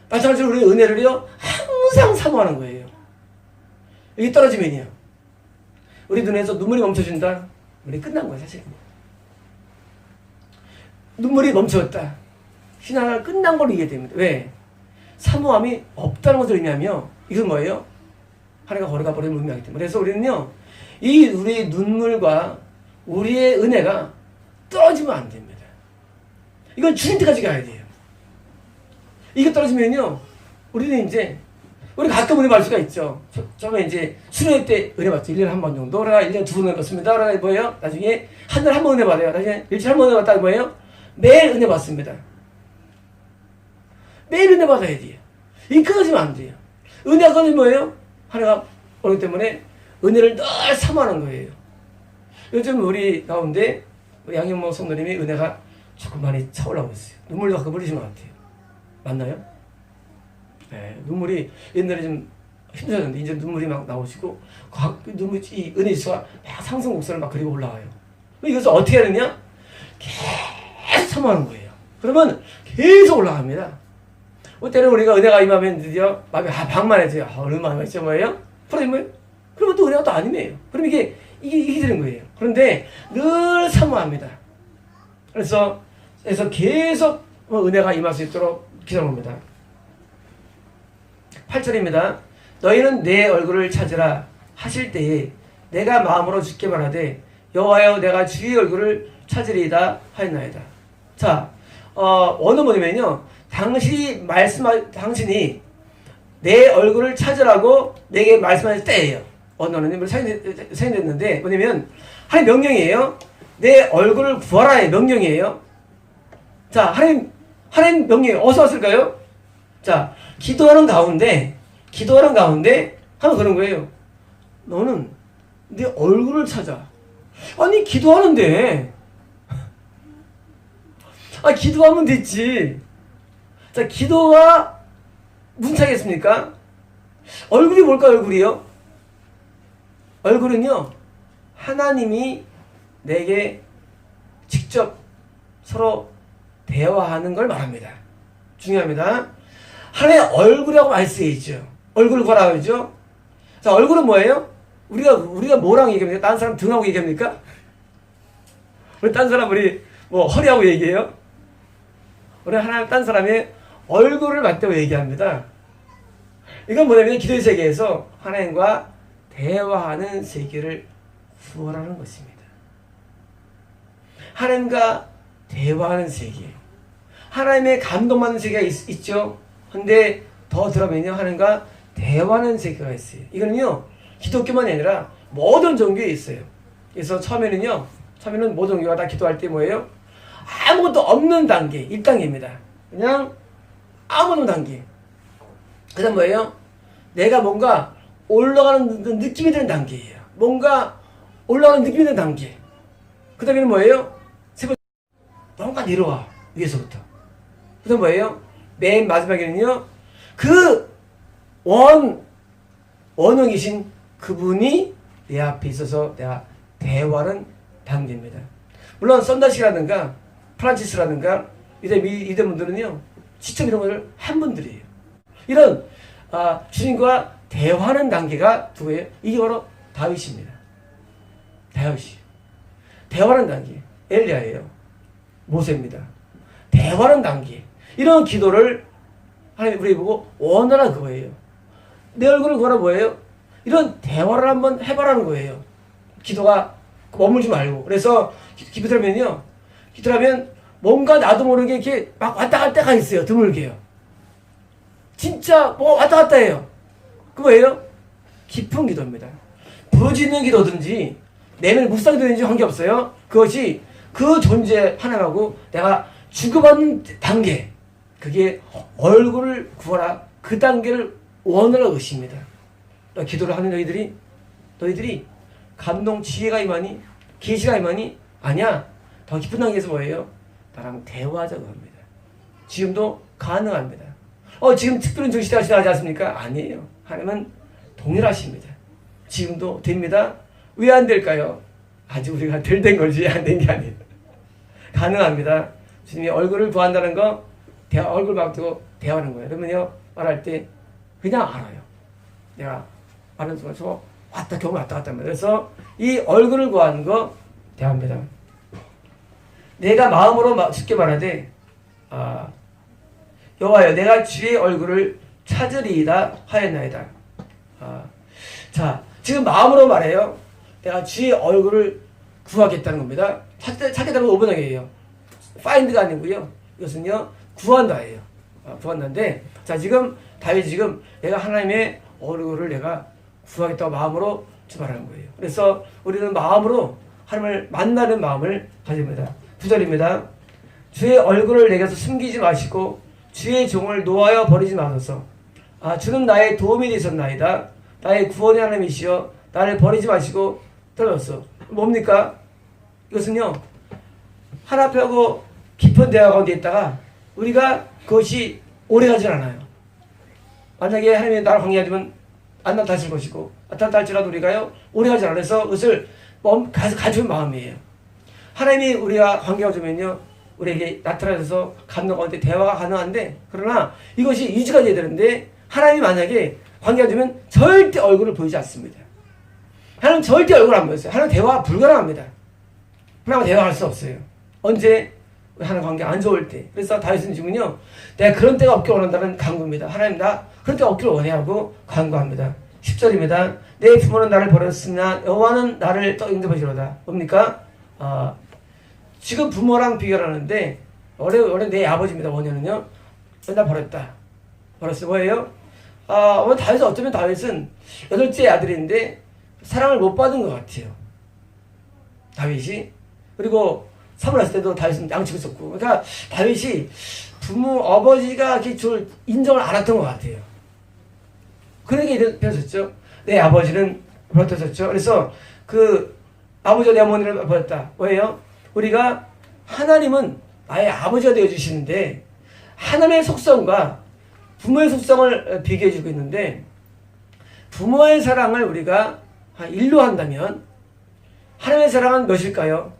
마찬가지로 우리 은혜를요, 항상 사모하는 거예요. 이게 떨어지면요, 우리 눈에서 눈물이 멈춰진다. 우리 끝난 거야, 사실. 눈물이 멈췄다. 신앙을 끝난 걸로 이해됩니다. 왜? 사모함이 없다는 것을 의미하며, 이건 뭐예요? 하나님과 거리가 버리는 의미하기 때문에. 그래서 우리는요, 이 우리의 눈물과 우리의 은혜가 떨어지면 안 됩니다. 이건 주님 때까지 가야 돼요. 이게 떨어지면요, 우리는 이제, 우리 가끔 은혜 받을 수가 있죠. 처음에 이제 수련회 때 은혜 받죠. 1년에 한 번 정도. 우리가 1년에 2번 은혜 받습니다. 우리가 뭐예요? 나중에 한 달에 한 번 은혜 받아요. 나중에 일주일에 한 번 은혜 받다 뭐예요? 매일 은혜 받습니다. 매일 은혜 받아야 돼요. 이 끊어지면 안 돼요. 은혜가 끊어지면 뭐예요? 하나가 오기 때문에 은혜를 늘 사모하는 거예요. 요즘 우리 가운데 우리 양현모 성도님이 은혜가 조금 많이 차올라오고 있어요. 눈물도 가끔 흘리신 것 같아요. 맞나요? 네, 눈물이 옛날에 좀 힘들었는데 이제 눈물이 막 나오시고 이 은혜 지수가 막 상승 곡선을 막 그리고 올라와요. 이것을 어떻게 하느냐? 계속 사모하는 거예요. 그러면 계속 올라갑니다. 때는 우리가 은혜가 임하면 드디어 마음이 방만해져요. 얼마나 있죠 뭐예요? 풀어진 거예요? 그러면 또 은혜가 또 아니에요. 그럼 이게 되는 거예요. 그런데 늘 사모합니다. 그래서 계속 은혜가 임할 수 있도록 기도합니다. 8절입니다. 너희는 내 얼굴을 찾으라 하실 때에 내가 마음으로 주께 말하되 여호와여 내가 주의 얼굴을 찾으리이다 하였나이다. 자, 어느 뭐냐면요. 당신이 내 얼굴을 찾으라고 내게 말씀하실 때예요. 어느 사용됐는데 뭐냐면 하나님 명령이에요. 내 얼굴을 구하라의 명령이에요. 자, 하나님 명령이 어디서 왔을까요? 자, 기도하는 가운데 하면 그런 거예요. 너는 내 얼굴을 찾아. 아니 기도하는데 기도하면 됐지. 자, 기도가 무슨 차이겠습니까? 얼굴이 뭘까? 얼굴이요? 얼굴은요, 하나님이 내게 직접 서로 대화하는 걸 말합니다. 중요합니다. 하나의 얼굴이라고 많이 쓰여있죠. 얼굴 거라 그러죠. 자, 얼굴은 뭐예요? 우리가 뭐랑 얘기합니까? 다른 사람 등하고 얘기합니까? 우리 딴 사람 뭐 허리하고 얘기해요? 우리 하나님 딴 사람의 얼굴을 맞대고 얘기합니다. 이건 뭐냐면 기도의 세계에서 하나님과 대화하는 세계를 구원하는 것입니다. 하나님과 대화하는 세계. 하나님의 감동받는 세계가 있죠. 근데 더 들어보면요. 하나님과 대화하는 세계가 있어요. 이거는요. 기독교만이 아니라 모든 종교에 있어요. 그래서 처음에는 모든 종교가 다 기도할 때 뭐예요? 아무것도 없는 단계, 1단계입니다. 그냥 아무것도 단계. 그 다음 뭐예요? 내가 뭔가 올라가는 느낌이 드는 단계예요. 뭔가 올라가는 느낌이 드는 단계. 그 다음에는 뭐예요? 세 번째, 뭔가 내려와. 위에서부터. 그 다음 뭐예요? 맨 마지막에는요, 원형이신 그분이 내 앞에 있어서 내가 대화하는 단계입니다. 물론 썬다시라든가 프란치스라든가 이대분들은요 직접 이런 것을 한 분들이에요. 이런 주님과 대화하는 단계가 누구예요? 이게 바로 다윗입니다. 다윗이 대화하는 단계. 엘리야예요. 모세입니다. 대화하는 단계. 이런 기도를 하나님 우리 보고 원하라 그거예요. 내 얼굴을 구하라 뭐예요? 이런 대화를 한번 해봐라는 거예요. 기도가 머물지 말고. 그래서 기도하면 뭔가 나도 모르게 이렇게 막 왔다 갈 때가 있어요. 드물게요. 진짜 뭐 왔다 갔다 해요. 그 뭐예요? 깊은 기도입니다. 부러지는 기도든지 내면 묵상 기도든지 관계없어요. 그것이 그 존재 하나하고 내가 주고받는 단계. 그게 얼굴을 구하라. 그 단계를 원하라고 것입니다. 기도를 하는 너희들이 감동 지혜가 임하니 계시가 임하니 아니야. 더 깊은 단계에서 뭐예요? 나랑 대화하자고 합니다. 지금도 가능합니다. 지금 특별한 정시대가 지나가지 않습니까? 아니에요. 하나님은 동일하십니다. 지금도 됩니다. 왜 안 될까요? 아직 우리가 될 된 거지 안 된 게 아니에요. 가능합니다. 주님이 얼굴을 구한다는 거 얼굴 막두고 대화하는 거예요. 그러면요 말할 때 그냥 알아요. 내가 말하는 순간 경험 왔다 갔다 합니다. 그래서 이 얼굴을 구하는 거 대화합니다. 내가 마음으로 쉽게 말하되 여호와여 내가 주의 얼굴을 찾으리이다 하였나이다. 자 지금 마음으로 말해요. 내가 주의 얼굴을 구하겠다는 겁니다. 찾겠다는 건 5번역이에요. find가 아니고요. 이것은요 구한다예요. 구한다인데 자 지금 다윗이 지금 내가 하나님의 얼굴을 내가 구하겠다고 마음으로 출발하는 거예요. 그래서 우리는 마음으로 하나님을 만나는 마음을 가집니다. 9절입니다. 주의 얼굴을 내게서 숨기지 마시고 주의 종을 노하여 버리지 마소서. 주는 나의 도움이 되셨나이다. 나의 구원의 하나님이시여 나를 버리지 마시고 떨어졌어. 뭡니까? 이것은요 하나님하고 깊은 대화 가운데 있다가 우리가 그것이 오래가지 않아요. 만약에 하나님이 나를 관계하지만 안 나타나실 것이고 나타났다 할지라도 우리가요 오래가지 않아서 그것을 가지고 마음이에요. 하나님이 우리가 관계가 주면요 우리에게 나타나셔서 감동 가운데 대화가 가능한데 그러나 이것이 유지가 돼야 되는데 하나님이 만약에 관계가 주면 절대 얼굴을 보이지 않습니다. 하나님 절대 얼굴 안 보였어요. 하나님 대화 불가능합니다. 하나님과 대화할 수 없어요. 언제? 하나님 관계 안 좋을 때. 그래서 다윗은 지금요 내가 그런 때가 없기를 원한다는 간구입니다. 하나님 나 그런 때가 없기를 원해 하고 간구합니다. 10절입니다. 내 부모는 나를 버렸으나 여호와는 나를 또 영접하시로다. 뭡니까? 지금 부모랑 비교를 하는데 원래 내 아버지입니다. 원효는요 나 버렸다. 버렸어. 뭐예요? 다윗은 어쩌면 다윗은 8째 아들인데 사랑을 못 받은 것 같아요. 다윗이. 그리고 사무엘 했을 때도 다윗은 양치고 있었고 그러니까 다윗이 아버지가 이렇게 줄 인정을 안 했던 것 같아요. 그러게 되었죠. 내 아버지는 버렸었죠. 그래서 그 아버지와 내 어머니를 버렸다. 뭐예요? 우리가 하나님은 나의 아버지가 되어주시는데 하나님의 속성과 부모의 속성을 비교해주고 있는데 부모의 사랑을 우리가 일로 한다면 하나님의 사랑은 몇일까요?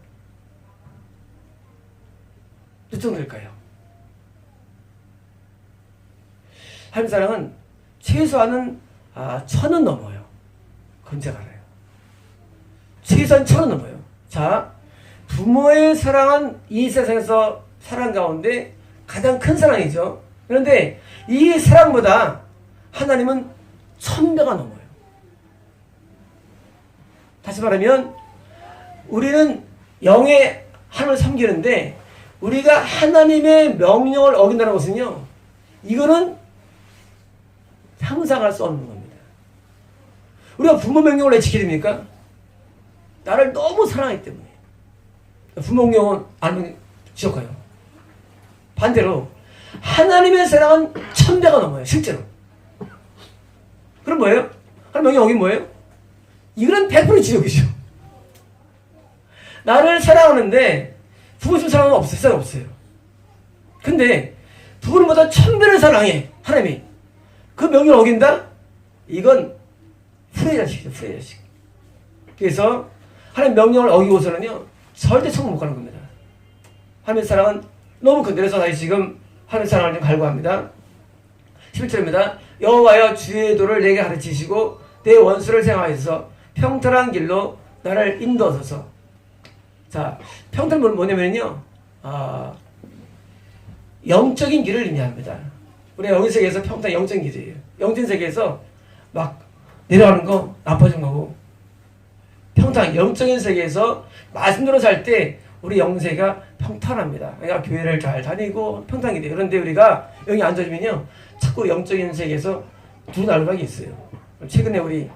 몇 정도일까요? 하나님의 사랑은 최소한은 1000은 넘어요. 그건 제가 알아요. 최소한 1000은 넘어요. 자, 부모의 사랑은 이 세상에서 사랑 가운데 가장 큰 사랑이죠. 그런데 이 사랑보다 하나님은 1000배가 넘어요. 다시 말하면 우리는 영의 하나님을 섬기는데 우리가 하나님의 명령을 어긴다는 것은요 이거는 상상할 수 없는 겁니다. 우리가 부모 명령을 왜 지켜야 됩니까? 나를 너무 사랑하기 때문에. 부모 명령은 안 하면 지옥 가요. 반대로 하나님의 사랑은 1000배가 넘어요. 실제로. 그럼 뭐예요? 하나님 명령 어긴 뭐예요? 이거는 100% 지옥이죠. 나를 사랑하는데 부모 좀 사랑은 없어요. 세상에 없어요. 근데 부모님보다 1000배를 사랑해. 하나님이. 그 명령을 어긴다? 이건 후회 자식이죠. 후회 자식. 그래서 하나님 명령을 어기고서는요 절대 천국 못 가는 겁니다. 하나님의 사랑은 너무 큰데 그래서 다시 지금 하나님의 사랑을 좀 갈구합니다. 11절입니다. 여호와여 주의 도를 내게 가르치시고 내 원수를 생각하셔서 평탄한 길로 나를 인도하소서. 자, 평탄은 뭐냐면요 영적인 길을 의미합니다. 우리가 영의 세계에서 평탄 영적인 길이에요. 영적인 세계에서 막 내려가는 거 나빠진 거고 평탄 영적인 세계에서 말씀대로 살 때 우리 영세가 평탄합니다. 그러니까 교회를 잘 다니고 평탄이 돼요. 그런데 우리가 영이 안 좋아지면요 자꾸 영적인 세계에서 두 날로가게 있어요. 최근에 우리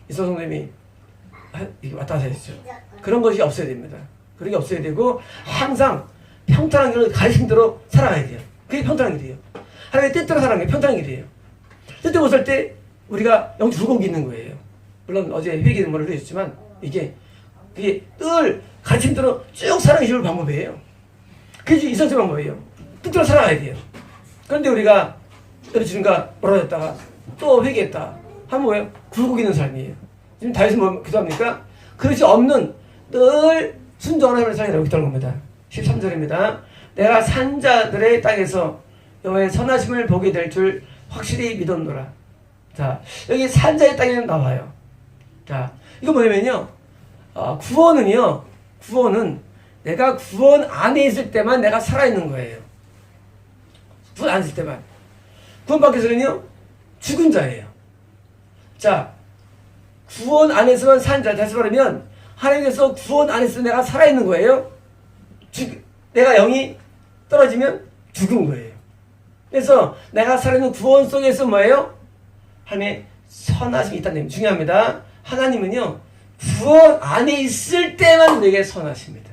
이서 선생님이 왔다 갔다 했죠. 그런 것이 없어야 됩니다. 그런 게 없어야 되고 항상 평탄한 길을 가르친 대로 살아가야 돼요. 그게 평탄한 길이에요. 하나님의 뜻대로 살아가는 게 평탄한 길이에요. 뜻대로 못 살 때 우리가 영적 굴곡이 있는 거예요. 물론 어제 회개 등본을 해줬지만 그게 늘 가르친 대로 쭉 살아가시는 방법이에요. 그게 이성적 방법이에요. 뜻대로 살아가야 돼요. 그런데 우리가 주님과 멀어졌다가 또 회개했다 하면 뭐예요? 굴곡 있는 삶이에요. 지금 다윗은 뭐 기도합니까? 그릇이 없는 늘 순종하는 하나님의 사랑이라고 기도하는 겁니다. 13절입니다. 내가 산자들의 땅에서 여호와의 선하심을 보게 될 줄 확실히 믿었노라. 자, 여기 산자의 땅에는 나와요. 자, 이거 뭐냐면요. 구원은 내가 구원 안에 있을 때만 내가 살아있는 거예요. 구원 안에 있을 때만. 구원 밖에서는요, 죽은 자예요. 자, 구원 안에서만 산 자. 다시 말하면, 하나님께서 구원 안에서 내가 살아있는 거예요. 내가 영이 떨어지면 죽은 거예요. 그래서 내가 살아있는 구원 속에서 뭐예요? 하나님의 선하심이 있다는 점 중요합니다. 하나님은요 구원 안에 있을 때만 내게 선하십니다.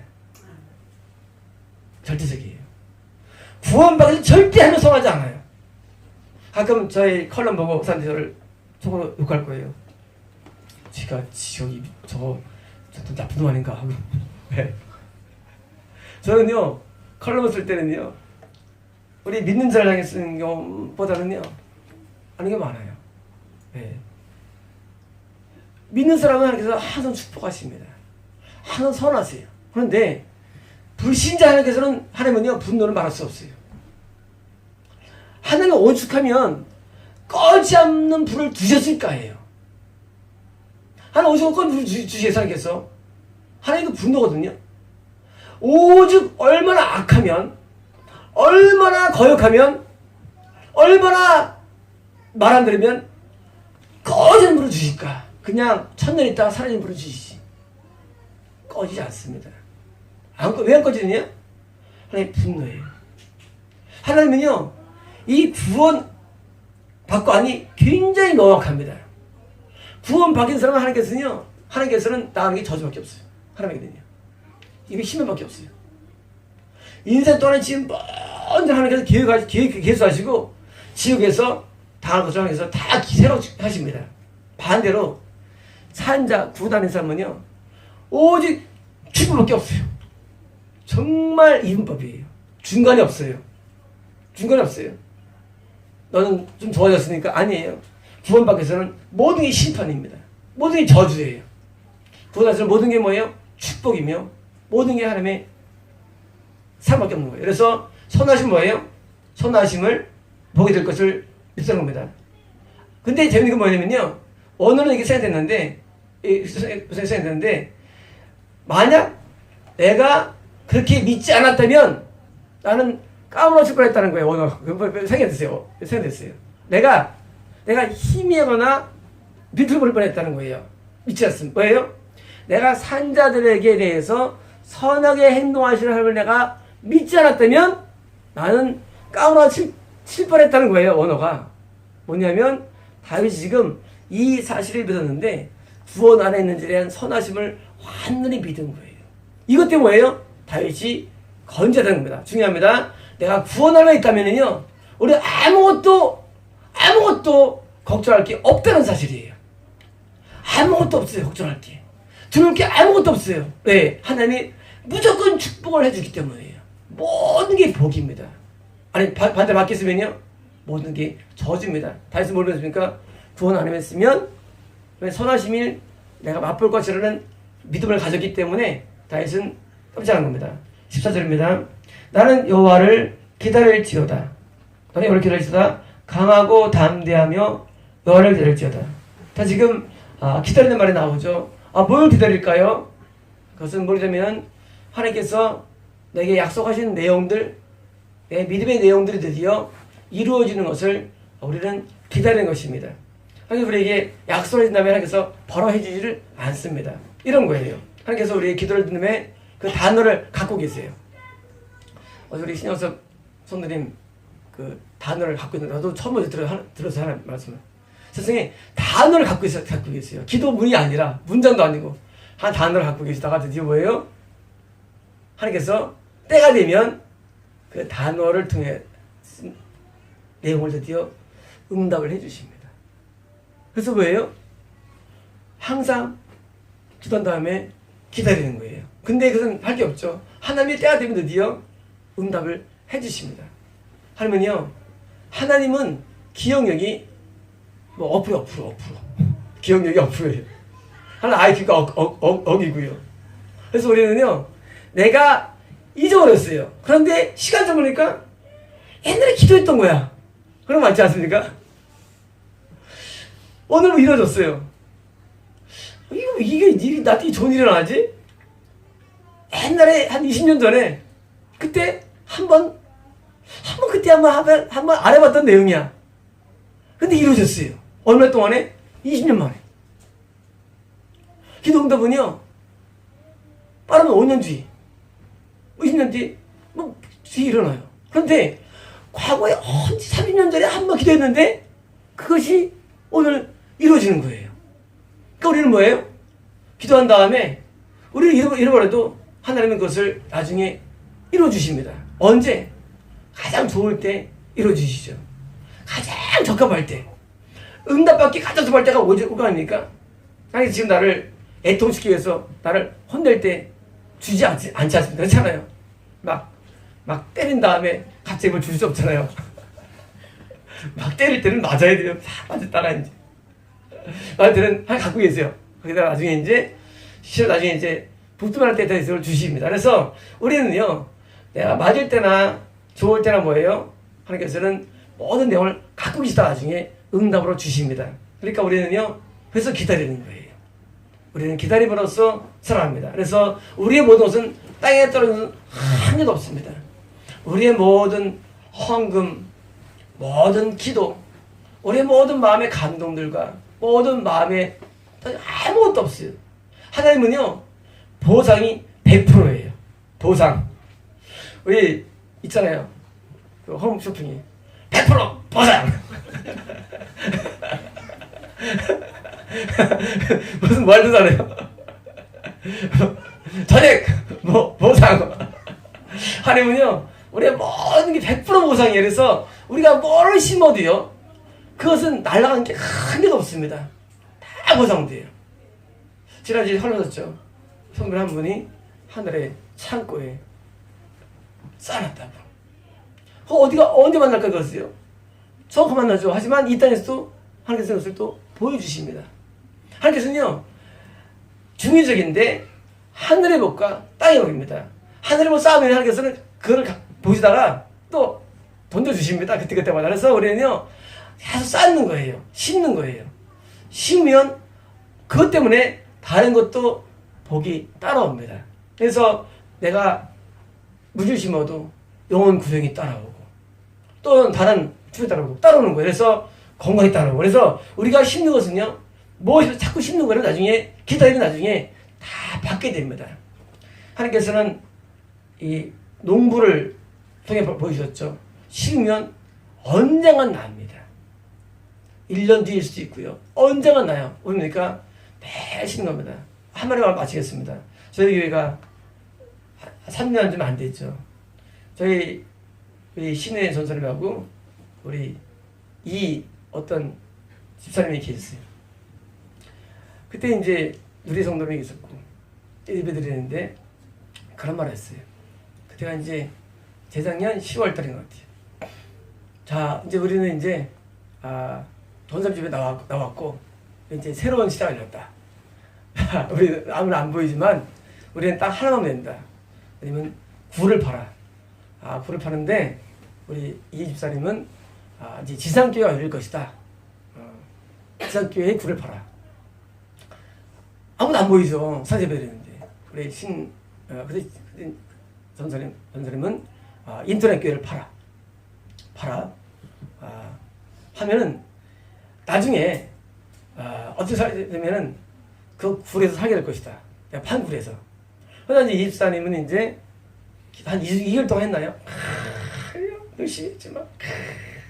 절대적이에요. 구원 밖에서 절대 하나님 선하지 않아요. 가끔 저희 컬럼 보고 사람들이 저를 속으로 욕할 거예요. 지가 지옥이 저 나쁜 놈 아닌가 하고. 네. 저는요 컬럼을 쓸 때는요 우리 믿는 자를 향해 쓰는 경우보다는요 아는 게 많아요. 네. 믿는 사람은 하나님께서 항상 축복하십니다. 항상 선하세요. 그런데 불신자 하나님께서는 하나님은요 분노를 말할 수 없어요. 하나님을 오죽하면 꺼지 않는 불을 두셨을까예요. 하나님 오죽하면 꺼지 불을 주시겠어 하나님께서. 하나님도 분노거든요. 오죽 얼마나 악하면, 얼마나 거역하면, 얼마나 말 안 들으면 꺼지 않는 불을 주실까. 그냥 천년 있다가 사라지는 불을 주시지. 꺼지지 않습니다. 왜 안 꺼지느냐? 하나님 분노예요. 하나님은요 이 구원 받고 아니 굉장히 명확합니다. 구원 받긴 사람은 하나님께서는 나가는 게 저주밖에 없어요. 하나님에게는요. 이게 희망밖에 없어요. 인생 동안에 지금 먼저 하나님께서 계획하시고 지옥에서 당할 것을 하나님께서 다 기세로 하십니다. 반대로 산자 구단의 사람은요 오직 축복밖에 없어요. 정말 이분법이에요. 중간이 없어요. 중간이 없어요. 너는 좀 좋아졌으니까 아니에요. 구원 밖에서는 모든 게 심판입니다. 모든 게 저주예요. 구원 안에서는 모든 게 뭐예요? 축복이며 모든 게 하나님의 사랑밖에 없는 거예요. 그래서 선하심 뭐예요? 선하심을 보게 될 것을 믿는 겁니다. 근데 재밌는 건 뭐냐면요. 오늘은 이게 생각됐는데 만약 내가 그렇게 믿지 않았다면 나는 까무러질 뻔했다는 거예요. 오늘 생각됐어요. 내가 희미하거나 비틀거릴 뻔했다는 거예요. 믿지 않습니다. 뭐예요? 내가 산자들에게 대해서 선하게 행동하시는 하나님을 내가 믿지 않았다면 나는 까무러칠 뻔했다는 거예요. 언어가 뭐냐면 다윗이 지금 이 사실을 믿었는데 구원 안에 있는 자에 대한 선하심을 완전히 믿은 거예요. 이것 때문에 뭐예요? 다윗이 건재하다는 겁니다. 중요합니다. 내가 구원 안에 있다면요 우리 아무것도 걱정할 게 없다는 사실이에요. 아무것도 없어요. 걱정할 게. 두려울 게 아무것도 없어요. 왜? 하나님이 무조건 축복을 해주기 때문이에요. 모든 게 복입니다. 아니 반대 바뀌었으면요 모든 게 저주입니다. 다윗은 뭘 배웠습니까? 구원 안 했으면 선하심을 내가 맛볼 것이라는 믿음을 가졌기 때문에 다윗은 깜짝한 겁니다. 14절입니다. 나는 여호와를 기다릴지어다. 나는 여호와를 기다릴지어다. 강하고 담대하며 여호와를 기다릴지어다. 자 지금 기다리는 말이 나오죠. 뭘 기다릴까요? 그것은 뭐냐면 하나님께서 내게 약속하신 내용들, 내 믿음의 내용들이 드디어 이루어지는 것을 우리는 기다리는 것입니다. 하나님께서 우리에게 약속을 해준다면 하나님께서 바로 해주지를 않습니다. 이런 거예요. 하나님께서 우리의 기도를 듣는 그 단어를 갖고 계세요. 우리 신영섭 손드림 그 단어를 갖고 있는데 나도 처음 들어서 하나 말씀을 세상에 단어를 갖고 계세요. 기도문이 아니라 문장도 아니고 한 단어를 갖고 계시다가 드디어 뭐예요? 하나님께서 때가 되면 그 단어를 통해 내용을 드디어 응답을 해주십니다. 그래서 뭐예요? 항상 기도한 다음에 기다리는 거예요. 근데 그것은 할 게 없죠. 하나님의 때가 되면 드디어 응답을 해주십니다. 하나님은 기억력이 뭐 5%. 기억력이 5%예요. 하나 IQ가 억이고요. 그래서 우리는요, 내가 잊어버렸어요. 그런데 시간 좀 보니까 옛날에 기도했던 거야. 그럼 맞지 않습니까? 오늘 뭐 이뤄졌어요. 이게 나한테 좋은 일이 일어나지? 옛날에 한 20년 전에 그때 한번 안 해봤던 내용이야. 근데 이루어졌어요. 얼마 동안에? 20년 만에. 기도 응답은요, 빠르면 5년 뒤, 20년 뒤 뭐 뒤에 일어나요. 그런데 과거에 언제 30년 전에 한 번 기도했는데 그것이 오늘 이루어지는 거예요. 그러니까 우리는 뭐예요? 기도한 다음에 우리는 잃어버려도 하나님은 그것을 나중에 이루어주십니다. 언제? 가장 좋을 때 이루어주시죠. 가장 적합할 때. 응답받기 가장 적합할 때가 뭐가 아닙니까? 아니 지금 나를 애통시키기 위해서 나를 혼낼 때 주지 않지 않습니까? 그렇잖아요. 막 때린 다음에 갑자기 뭘 줄 수 없잖아요. 막 때릴 때는 맞아야 돼요. 맞아 따라 이제. 맞을 때는 갖고 계세요. 거기다가 나중에 이제 나중에 이제 복두만할 때 대해서 주십니다. 그래서 우리는요, 내가 맞을 때나 좋을 때나 뭐예요? 하나님께서는 모든 내용을 갖고 계시다 나중에 응답으로 주십니다. 그러니까 우리는요, 그래서 기다리는 거예요. 우리는 기다림으로써 살아갑니다. 그래서 우리의 모든 것은 땅에 떨어지는 한 개도 없습니다. 우리의 모든 헌금, 모든 기도, 우리의 모든 마음의 감동들과 모든 마음의 아무것도 없어요. 하나님은요, 보상이 100%예요. 보상. 우리 있잖아요. 그 홈쇼핑이 100% 보상. 무슨 말도 잘해요. 전액 보상. 하나님은요, 우리의 모든 게 100% 보상이에요. 그래서 우리가 뭐를 심어도요, 그것은 날아간 게 한 개도 없습니다. 다 보상돼요. 지난주에 흘러졌죠. 성도 한 분이 하늘의 창고에 쌓아놨다고. 어디가 언제 만날까 그랬어요? 저 만나죠. 하지만 이 땅에서도 하나님께서 그것을 또 보여주십니다. 하나님께서는요, 중의적인데 하늘의 복과 땅의 복입니다. 하늘의 복 쌓으면 하나님께서는 그걸 보시다가 또 던져주십니다. 그때마다. 그래서 우리는요, 계속 쌓는 거예요. 심는 거예요. 심으면 그것 때문에 다른 것도 복이 따라옵니다. 그래서 내가 무지를 심어도 영혼 구성이 따라오고 또 다른 축이 따라오는 거예요. 그래서 건강이 따라오고. 그래서 우리가 심는 것은요, 무엇을 자꾸 심는 거를 나중에 기다리면 나중에 다 받게 됩니다. 하나님께서는 이 농부를 통해 보여주셨죠. 심으면 언젠가 납니다. 1년 뒤일 수도 있고요. 언젠가 나요. 그러니까 매일 심는 겁니다. 한 마디만 마치겠습니다. 저희 교회가 3년 좀 안 됐죠. 저희 우리 신혜 전사님하고 우리 이 어떤 집사님이 계셨어요. 그때 이제 누리 성도님이 있었고 예배 드리는데 그런 말을 했어요. 그때가 이제 재작년 10월 달인 것 같아요. 자, 이제 우리는 이제 전사님 집에 나왔고 이제 새로운 시작을 열었다. 우리 아무나 안 보이지만 우리는 딱 하나만 된다. 아니면 굴을 팔아. 굴을 파는데 우리 이 집사님은 이제 지상교회가 열릴 것이다. 지상교회에 굴을 팔아. 아무도 안 보이죠. 사제배 되는데 우리 그때 전사님은 인터넷 교회를 팔아. 하면은 나중에 어떻게 살게 되면은 그 굴에서 살게 될 것이다. 판 굴에서. 그래서 이제 이 집사님은 이제 한 2개월 동안 했나요? 열심히 했지만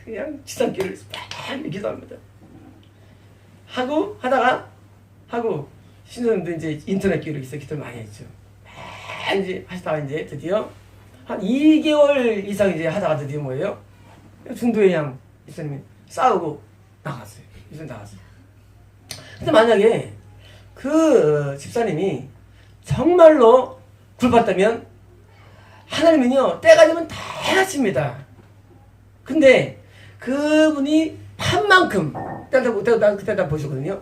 그냥 지상교회를 빨리 기도합니다. 하고 신도님도 이제 인터넷 교회를 있어 기도를 많이 했죠. 이제 하시다가 이제 드디어 한 2개월 이상 이제 하다가 드디어 뭐예요? 중도의 양 집사님이 싸우고 나갔어요. 근데 만약에 그 집사님이 정말로 굴봤다면 하나님은요, 때가 되면 다 해놨습니다. 근데 그분이 판 만큼 난 그때 다 보셨거든요.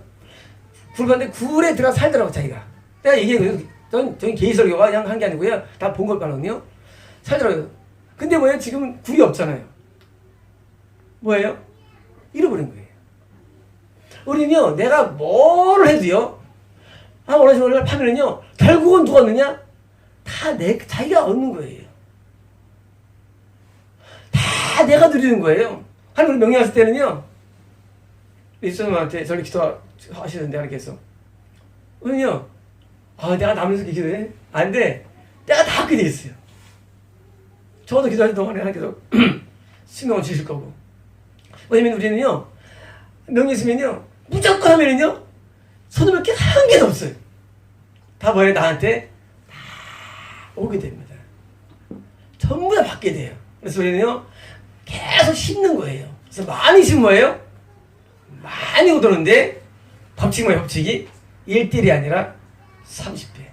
굴봤는데 굴에 들어가 살더라고 자기가. 내가 얘기해요. 저는 개설교가 그냥 한 게 아니고요. 다 본 걸 봤거든요. 살더라고요. 근데 뭐예요? 지금 굴이 없잖아요. 뭐예요? 잃어버린 거예요. 우리는요, 내가 뭘 해도요, 원하시는 걸 파면은요, 결국은 누가 얻느냐? 다 자기가 얻는 거예요. 다 내가 누리는 거예요. 하나님 명령하실 때는요, 예수님한테 저를 기도하시는데, 하나님께서. 우리는요, 내가 남에서 기도해? 안 돼. 내가 다 하게 돼 있어요. 저도 기도하는 동안에 하나님께서 신명을 주실 거고. 왜냐면 우리는요, 명령 있으면요, 무조건 하면은요, 손해볼 게 한 개도 없어요. 다 뭐예요? 나한테 다 오게 됩니다. 전부 다 받게 돼요. 그래서 우리는요, 계속 심는 거예요. 그래서 많이 심은 거예요? 많이 오더는데, 법칙이 뭐예요? 법칙이 1대1이 아니라 30배.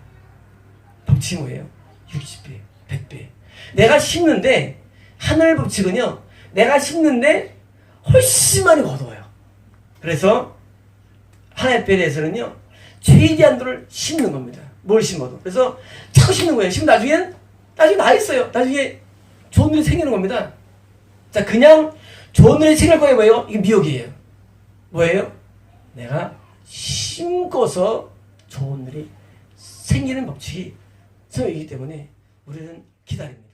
법칙이 뭐예요? 60배, 100배. 내가 심는데, 하늘 법칙은요, 내가 심는데 훨씬 많이 거둬요. 그래서 하나님의 때에 대해서는요, 최대한도를 심는 겁니다. 뭘 심어도. 그래서 자꾸 심는 거예요. 심으면 나중에 나 있어요. 나중에 좋은 일이 생기는 겁니다. 자, 그냥 좋은 일이 생길 거예요. 뭐예요? 이게 미혹이에요. 뭐예요? 내가 심고서 좋은 일이 생기는 법칙이 성경이기 때문에 우리는 기다립니다.